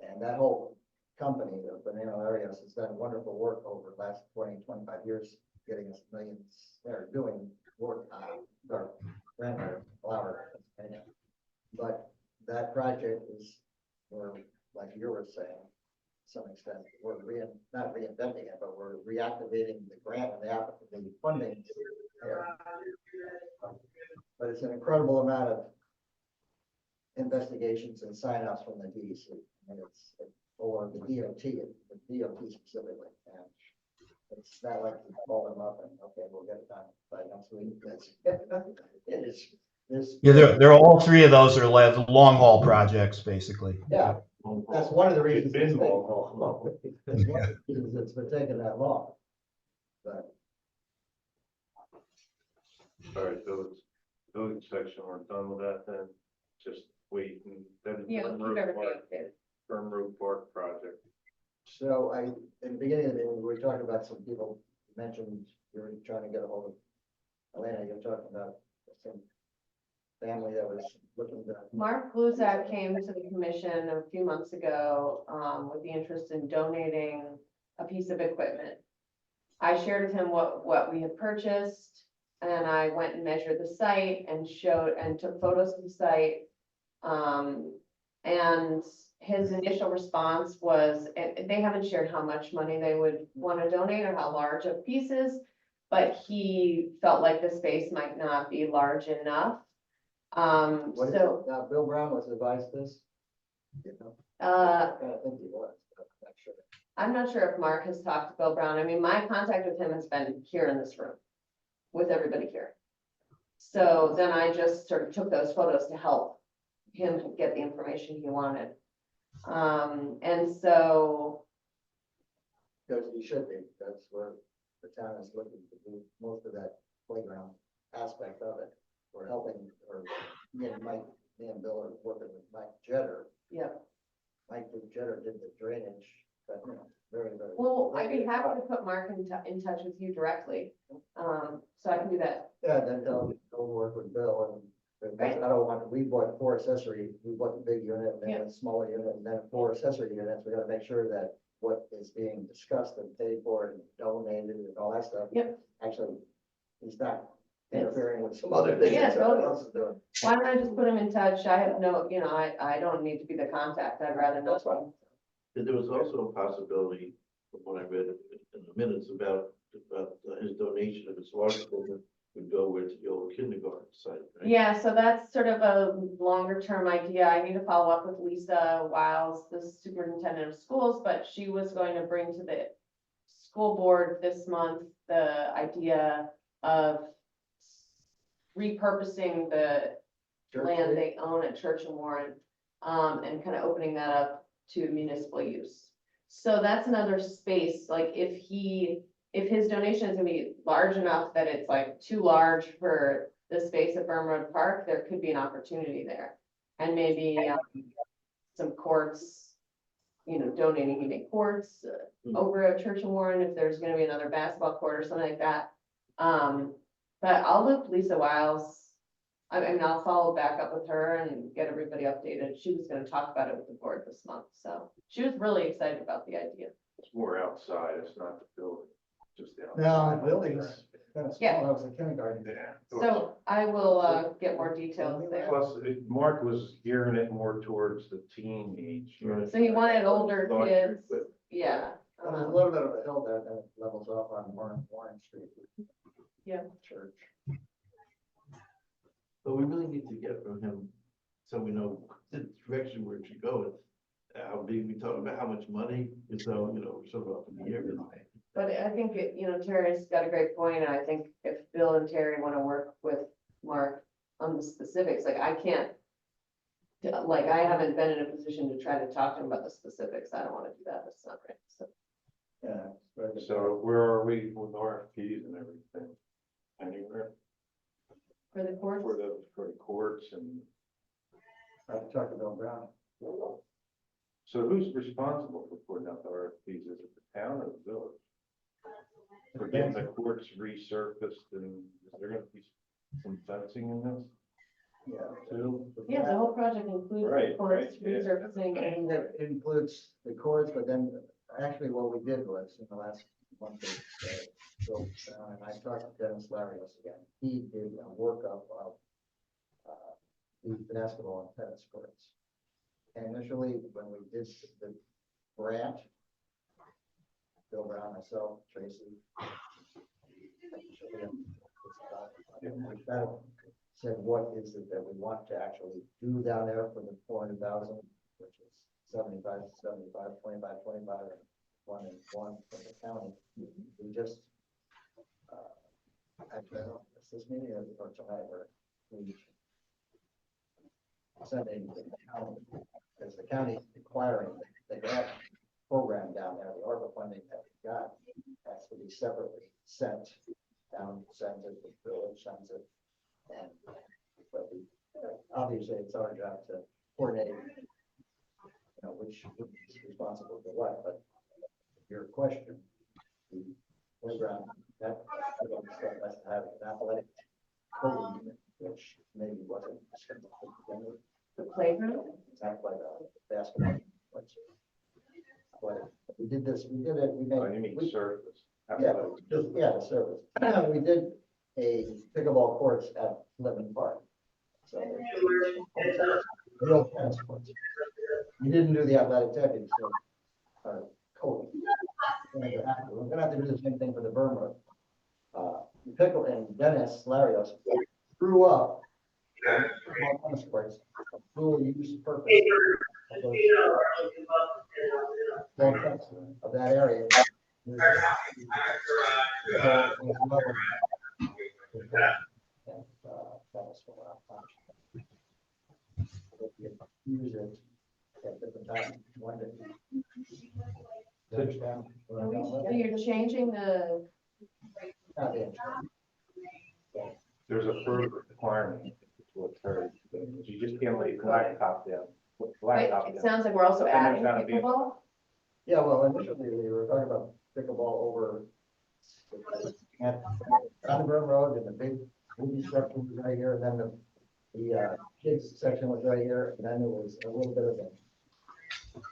And that whole company, the Benera Larios, has done wonderful work over the last 20, 25 years, getting us millions, they're doing work on our grandmother, Flower. But that project is, like you were saying, to some extent, we're not reinventing it, but we're reactivating the grant and the funding there. But it's an incredible amount of investigations and sign-offs from the DEC, and or the DOT specifically. And it's not like you call them up and, okay, we'll get it done by next week. It is, this. Yeah, they're all three of those are long haul projects, basically. Yeah, that's one of the reasons. It's been it's long. That's one of the reasons it's been taking that long. But All right, village section, we're done with that then, just wait and then. Yeah, Burn keep Road everything Park- updated. Burn Road Park project. so in the beginning of the meeting, we were talking about some people mentioned, you were trying to get a hold of Elena, you're talking about some family that was looking to. Mark Bluzak came to the commission a few months ago, with the interest in donating a piece of equipment. I shared with him what we had purchased, and I went and measured the site and took photos of the site. And his initial response was, they haven't shared how much money they would want to donate or how large of pieces, but he felt like the space might not be large enough. What is So, it? Now, Bill Brown was advised this? You know, uh, I kinda think he was, but I'm not sure. I'm not sure if Mark has talked to Bill Brown. I mean, my contact with him has been here in this room with everybody here. So then I just sort of took those photos to help him get the information he wanted. And so, Because he should be, that's where the town is looking to do most of that playground aspect of it. We're helping, or me and Mike, me and Bill are working with Mike Jetter. yeah, Mike Jetter did the drainage, but, you know, very. well, I'd be happy to put Mark in touch with you directly. So I can do that. Yeah, then they'll work with Bill and Right. I don't want, we bought 4 accessory, we bought the big unit and then a smaller unit and then 4 accessory units. We gotta make sure that what is being discussed and paid for and donated and all that stuff. Yep. Actually, he's not Yes. interfering with some other things. Yeah, that someone totally. else is doing. Why don't I just put him in touch? I have no, I don't need to be the contact. I'd rather not. That's fine. And there was also a possibility, from what I read in the minutes, about his donation of his water equipment would go with the old kindergarten site, right? Yeah, so that's sort of a longer term idea. I need to follow up with Lisa Wiles, the superintendent of schools, but she was going to bring to the school board this month the idea of repurposing the land they own at Church and Warren, and kind of opening that up to municipal use. So that's another space, like if his donation is gonna be large enough that it's like too large for the space at Burn Road Park, there could be an opportunity there. And maybe, some courts, donating even courts over at Church and Warren, if there's gonna be another basketball court or something like that. But I'll look Lisa Wiles. I mean, I'll follow back up with her and get everybody updated. She was gonna talk about it with the board this month, so she was really excited about the idea. It's more outside, it's not the building, just the No, outside. the building's kind of Yeah. small, that was a kindergarten. Yeah. So I will, get more details there. Plus, Mark was gearing it more towards the teen age. Right. So he wanted older Larger kids, equipment. yeah. There's a little bit of a hill there that levels off on Warren Street. Yeah. Church. But we really need to get from him, so we know the direction where it should go. How big, we talk about how much money, and so, we're sort of up in the air. But I think, Terry's got a great point, and I think if Bill and Terry want to work with Mark on the specifics, like I can't, like I haven't been in a position to try to talk to him about the specifics. I don't want to do that. That's not right. So Yeah. right. So where are we with RFPs and everything? Anywhere for the courts, for the courts and, I've talked to Bill Brown. so who's responsible for putting out the RFPs? Is it the town or the village? For getting the courts resurfaced, and is there gonna be some fencing in this Yeah. too? yeah, the whole project includes the Right, courts right, yeah. resurfacing and It includes the courts, but then actually what we did was in the last month, Bill Brown and I talked to Dennis Larios again. He did a workup of the basketball and tennis courts. And initially, when we did the grant, Bill Brown, myself, Tracy, said, what is it that we want to actually do down there for the 400,000, which is 75, 75, 25, 25, and 1 and 1 from the county. We just, actually, I don't know, is this meeting or tonight, or we sending the county, because the county acquiring the grant program down there, the ARPA funding that we got, has to be separately sent down, sends it, the village sends it. And, but we, obviously, it's our job to coordinate, which is responsible for what, but your question, the playground, that stuff has to have an athletic code unit, which maybe wasn't discussed. the playground. It's not like a basketball. But we did this, we did it, we Oh, you mean made, surface? yeah, the service. We did a pickleball courts at Lemon Park. So, real tennis courts. We didn't do the athletic techniques, so, coach. We're gonna have to do the same thing for the Burn Road. Pickle and Dennis Larios grew up Small tennis courts, a dual use purpose. Of those- small tennis of that area. There's a- as well as- and, tennis for our function. If you use it at different times, when it- You understand what I'm talking So about? you're changing the, Not the- There's a further requirement to what's heard. You just can't lay blacktop down. wait, Blacktop it down. sounds like we're also Then there's adding gotta be a- pickleball. Yeah, well, initially we were talking about pickleball over at Underground Road and the big movie section was right here, and then the kids section was right here, and then there was a little bit of a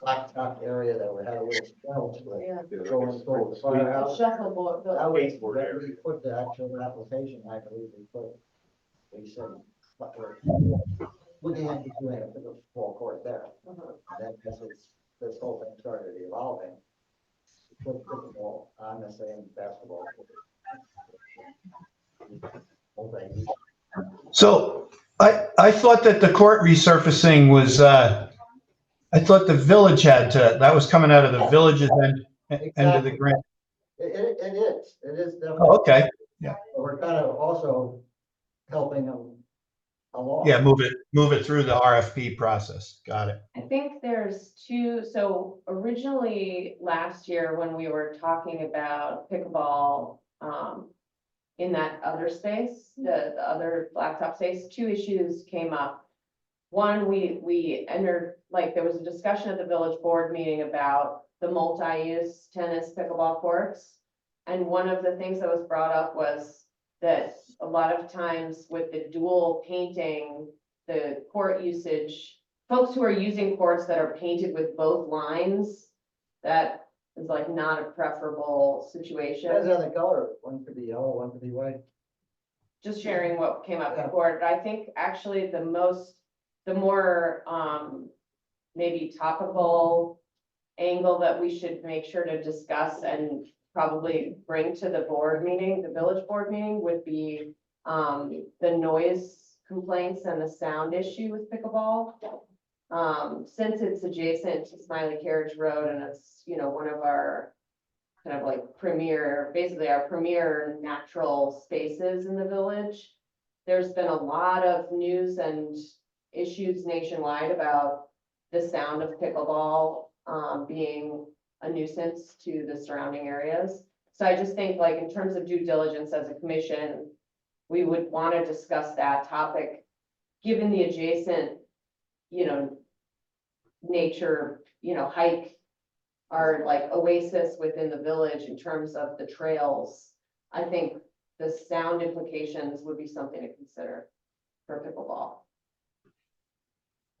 blacktop area that we had a little shelf with Yeah. going toward the firehouse. Shuffleboard, That the- was, Skateboard that area. we put the actual application, I believe we put, we said, but we're looking at doing a pickleball court there. uh-huh. And then as this whole thing started evolving, we put pickleball on the same basketball court. Whole thing. So I thought that the court resurfacing was, I thought the village had to, that was coming out of the village's end of the grant. It is definitely. Oh, okay. We're kind of also helping them along. Yeah, move it through the RFP process. Got it. I think there's two, so originally last year when we were talking about pickleball, in that other space, the other blacktop space, two issues came up. One, we entered, like, there was a discussion at the village board meeting about the multi-use tennis pickleball courts. And one of the things that was brought up was that a lot of times with the dual painting, the court usage, folks who are using courts that are painted with both lines, that is like not a preferable situation. Depends on the color, one could be yellow, one could be white. Just sharing what came up Yeah. before, but I think actually the more, maybe topical angle that we should make sure to discuss and probably bring to the board meeting, the village board meeting, would be, the noise complaints and the sound issue with pickleball. Since it's adjacent to Smiley Carriage Road and it's, one of our kind of like basically our premier natural spaces in the village. There's been a lot of news and issues nationwide about the sound of pickleball, being a nuisance to the surrounding areas. So I just think, like, in terms of due diligence as a commission, we would want to discuss that topic, given the adjacent, nature, hike, our like oasis within the village in terms of the trails. I think the sound implications would be something to consider for pickleball.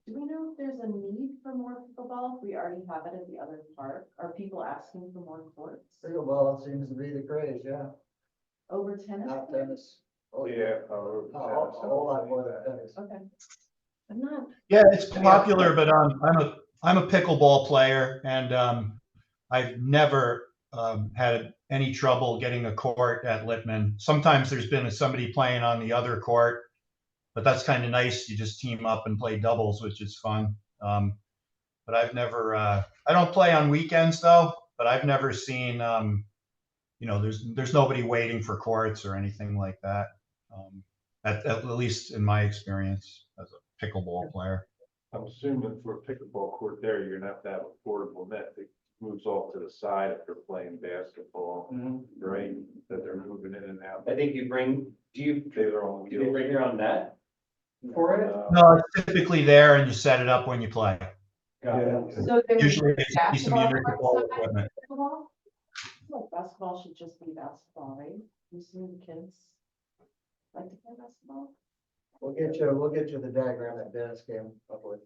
Do we know if there's a need for more pickleball? If we already have it at the other park? Are people asking for more courts Pickleball seems to be the craze, yeah, over tennis? not tennis. Oh, Yeah. A whole lot more than tennis. Okay. I'm not, Yeah, it's popular, but I'm a pickleball player, and I've never had any trouble getting a court at Littman. Sometimes there's been somebody playing on the other court, but that's kind of nice. You just team up and play doubles, which is fun. But I've never, I don't play on weekends though, but I've never seen, there's nobody waiting for courts or anything like that. At least in my experience as a pickleball player. I'm assuming for a pickleball court there, you're gonna have to have a portable net that moves off to the side if they're playing basketball, right? That they're moving in and out. I think you bring, They're on do you wheels. bring your own net for it? No, it's typically there and you set it up when you play. Got it. so there would Usually be they see some basketball municipal courts on equipment. pickleball? Like basketball should just be basketball, right? You see the kids like to play basketball? We'll get you the diagram that Dennis came up with.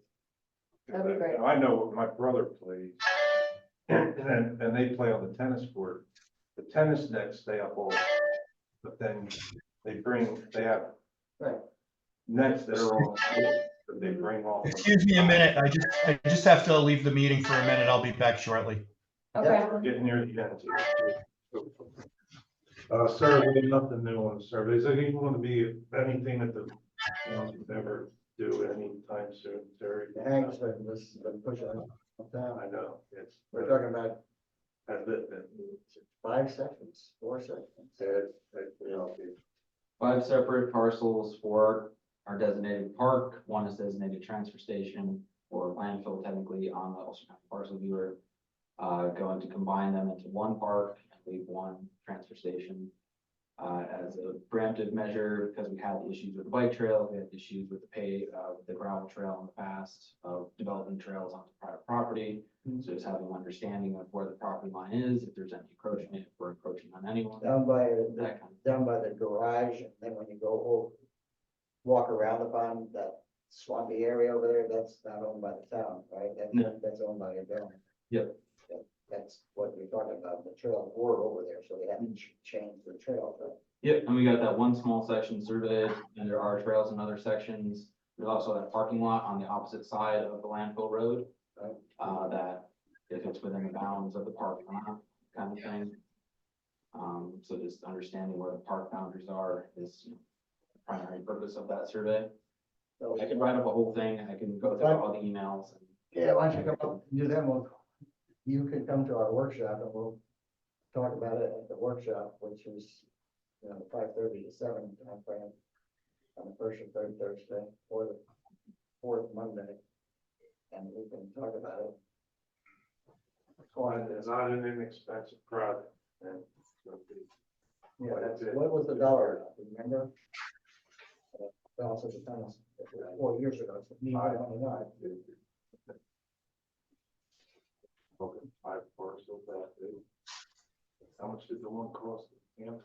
That'd be great. I know what my brother plays. And they play on the tennis court. The tennis nets stay up all, but then they have Right. nets that are on, that they bring off. Excuse me a minute. I just have to leave the meeting for a minute. I'll be back shortly. Okay, We're getting near the end here. Sir, we have nothing new on the survey. Is there anything going to be anything that the Never do anytime soon, Terry. The Hank's been pushing it down. I know, it's. We're talking about Has it, 5 sections, 4 sections. you know, 5 separate parcels, 4 are designated park, 1 is designated transfer station or landfill technically on the Ulster County parcel viewer. Going to combine them into 1 park and leave 1 transfer station. As a preemptive measure, because we had issues with the bike trail, we had issues with the gravel trail in the past of developing trails onto private property. So just having an understanding of where the property line is, if there's any encroachment, if we're encroaching on anyone, Down by, that kind of. down by the garage, and then when you go walk around the bottom, that swampy area over there, that's not owned by the town, right? No. That's owned by a building. Yep. That's what we're talking about, the trail board over there, so they haven't changed the trail, but Yep, and we got that 1 small section surveyed, and there are trails in other sections. There's also that parking lot on the opposite side of the landfill road. That if it's within the bounds of the park or not, kind of thing. So just understanding where the park boundaries are is the primary purpose of that survey. so. I can write up a whole thing, I can go through all the emails. Yeah, why don't you come up and do that, you could come to our workshop and we'll talk about it at the workshop, which is, 5:30 to 7 timeframe. On the 1st or 3rd Thursday, or the 4th Monday. And we can talk about it. it's not an inexpensive project. And Yeah, what was the dollar, remember? Also depends, 4 years ago, it's $9.99. Okay, 5 parcels that big. How much did the one cost? Yeah.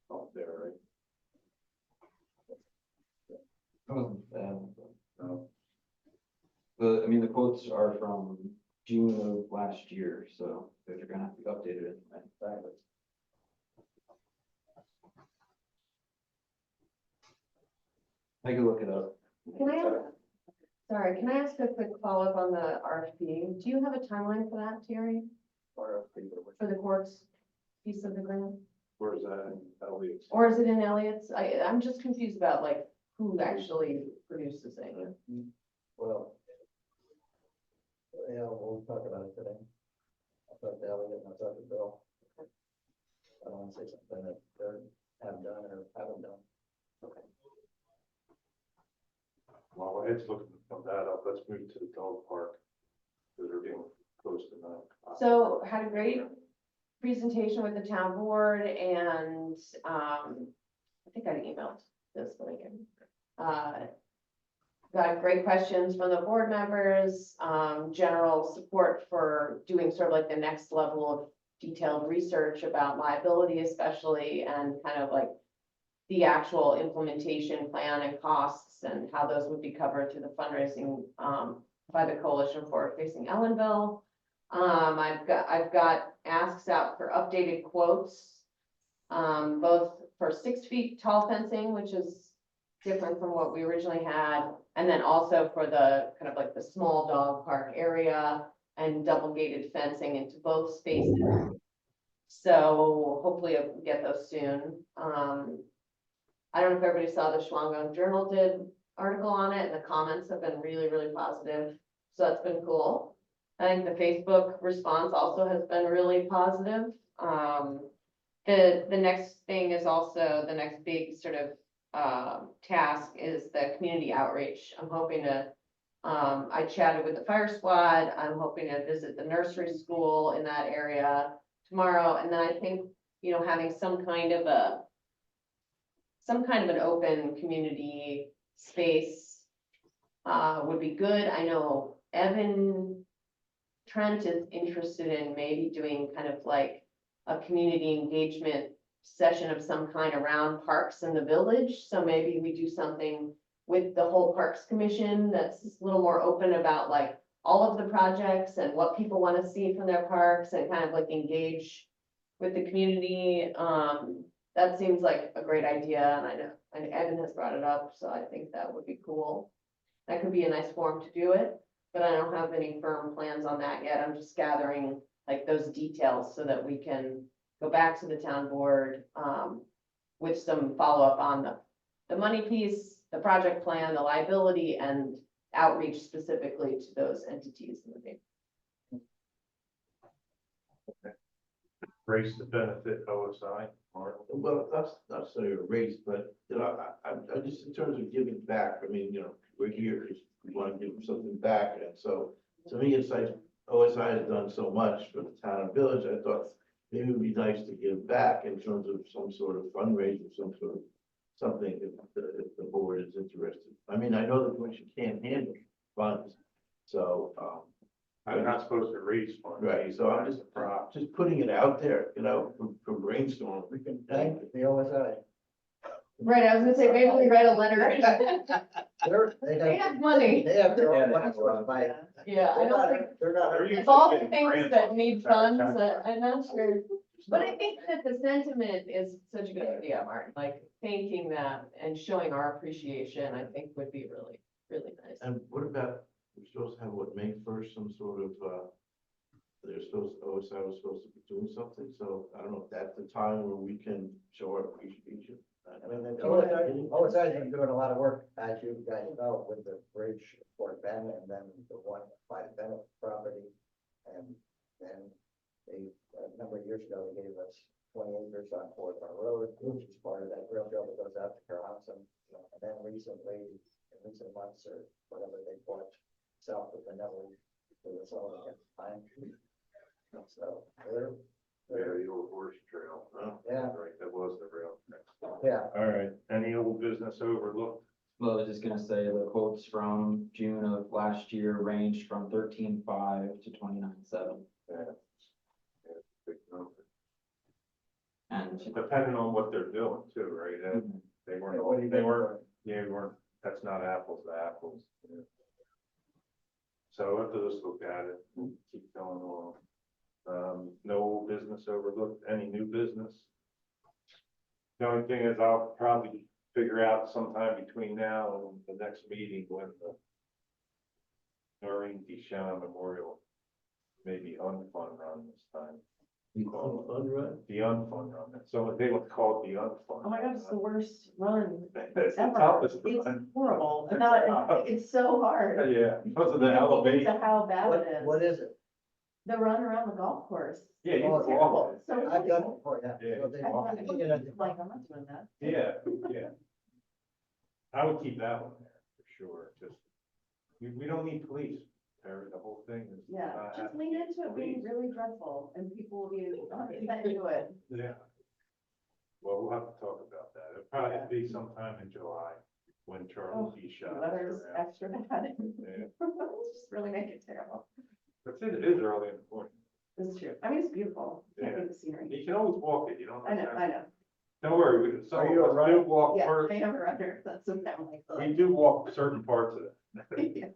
Up there, right? The quotes are from June of last year, so they're gonna have to be updated anyway. I can look it up. Can I ask a quick follow-up on the RFP? Do you have a timeline for that, Terry? Or For the courts piece of the grant? where's that in Elliot's? Or is it in Elliott's? I'm just confused about like who actually produces it. Well. Yeah, we'll talk about it today. I talked to Elliot and I talked to Bill. I don't want to say something that they haven't done or haven't done. While Ed's looking that up, let's move to the dog park. Because we're getting close to that. So had a great presentation with the town board and, I think I emailed this one again. Got great questions from the board members, general support for doing sort of like the next level of detailed research about liability especially, and kind of like the actual implementation plan and costs and how those would be covered through the fundraising, by the Coalition Forward Facing Ellenville. I've got asks out for updated quotes, both for 6 feet tall fencing, which is different from what we originally had, and then also for the kind of like the small dog park area and double gated fencing into both spaces. So hopefully I'll get those soon. I don't know if everybody saw the Schwangong Journal did article on it, and the comments have been really, really positive. So that's been cool. I think the Facebook response also has been really positive. The next thing is also the next big sort of task is the community outreach. I'm hoping to, I chatted with the fire squad. I'm hoping to visit the nursery school in that area tomorrow. And then I think, having some kind of an open community space would be good. I know Evan Trent is interested in maybe doing kind of like a community engagement session of some kind around parks in the village. So maybe we do something with the whole Parks Commission that's a little more open about like all of the projects and what people want to see from their parks, and kind of like engage with the community. That seems like a great idea, and I know, and Evan has brought it up, so I think that would be cool. That could be a nice forum to do it, but I don't have any firm plans on that yet. I'm just gathering like those details so that we can go back to the town board, with some follow-up on the money piece, the project plan, the liability, and outreach specifically to those entities in the neighborhood. Race to benefit OSI, Martin. Well, that's not necessarily a race, but, you know, I just, in terms of giving back, I mean, you know, we're here, because we want to give something back, and so, to me, it's like, OSI has done so much for the town and village, I thought maybe it would be nice to give back in terms of some sort of fundraiser, some sort of, something, if the board is interested. I mean, I know the commission can't handle funds, so, I'm not supposed to raise funds. right, so I'm just putting it out there, you know, for brainstorm. We can thank the OSI. Right, I was gonna say, maybe we write a letter. They They have, have money. they have their Yeah, own they money have a source lot. by. Yeah, I don't think, They're not. They're usually of all the getting things grants that on need that funds, kind I'm not sure. But I think that the sentiment is such a good idea, Martin, like thanking them and showing our appreciation, I think would be really, really nice. And what about, we're supposed to have what, May 1st, some sort of, OSI was supposed to be doing something, so I don't know if that's the time where we can show our appreciation. I mean, the OSI's been doing a lot of work, as you guys know, with the bridge for Ben and then the one by the Bennett property. And then they, a number of years ago, they gave us 20 acres on Fort Bar Road, which is part of that rail trail that goes out to Carlson. And then recently, in recent months or whatever, they bought south of the Neville to the south against Pine Tree. So they're, Yeah, the old horse trail. Yeah. Right, that was the rail. trail. yeah. All right, any old business overlooked? Well, I was just gonna say the quotes from June of last year ranged from 13.5 to 29.7. Yeah. Yeah, big number. And Depending on what they're doing too, right? They weren't, that's not apples to apples. Yeah. So we'll have to just look at it, and keep going along. No old business overlooked, any new business? The only thing is I'll probably figure out sometime between now and the next meeting when the Noreen Deschamps Memorial maybe unfun run this time. The fun run? The unfun run, so they would call it the unfun. Oh my God, it's the worst run It's the ever. toughest It's run. horrible. It's so hard. Yeah, because of the You think elevation. to how bad it What is. is it? The run around the golf course. Yeah, you Oh, can Terrible. walk It's so I've done it horrible. before, yeah. Yeah. So they- I'm you know, like, I'm not doing that. it. Yeah. I would keep that one there for sure, just, we don't need police, Terry, the whole thing is. Yeah, not just having- lean into it being really dreadful and people will be into it. Yeah. Well, we'll have to talk about that. It'll probably be sometime in July when Charlie D. shot. Weather's extra bad. Yeah. Just really make it terrible. But it is early in the morning. This is true. I mean, it's beautiful. Can't Yeah. beat the scenery. You can always walk it, you don't. I know, I know. Don't worry, we can, some Are of you a us runner? do walk Yeah, first. I am a runner. That's what I'm like. We do walk certain parts of it. Yeah.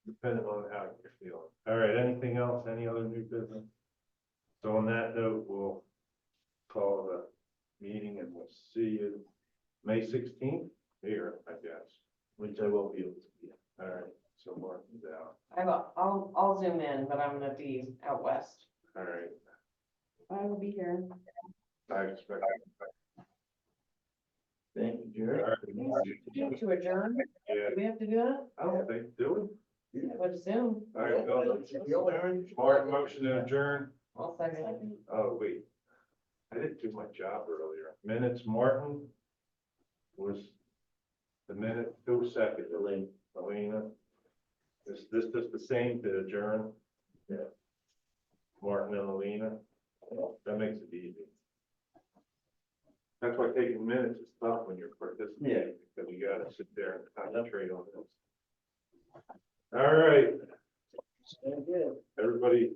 Depending on how you're feeling. All right, anything else, any other new business? So on that note, we'll call the meeting and we'll see you May 16th here, I guess. Which I won't be able to be. All right, so Martin's out. I'll zoom in, but I'm gonna be out west. All right, I will be here. I expect. Thank you, Jerry. All right. To adjourn, Yeah, do we have to do that? I don't think, do I would assume. we? All right, go. Martin, motion to adjourn. I'll second. Oh, wait. I didn't do my job earlier. Minutes, Martin was the minute, who seconded? Elaine. Elena. Is this just the same to adjourn? Yeah. Martin and Elena? That makes it easy. That's why taking minutes is tough when you're participating, because you gotta sit there and concentrate on this. All right, everybody,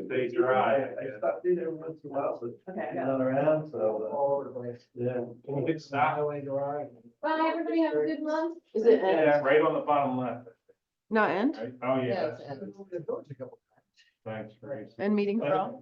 stay dry. I stopped in there once in a while, so Okay, I you're got it. not around, so, All over the place. yeah. Can you hit stop? Highway garage. Bye, everybody, have a good month. Is it? Yeah, right on the bottom left. Not end Right? Oh, yeah, Yeah, that's, it's- The doors a couple thanks, Grace. and meeting for all.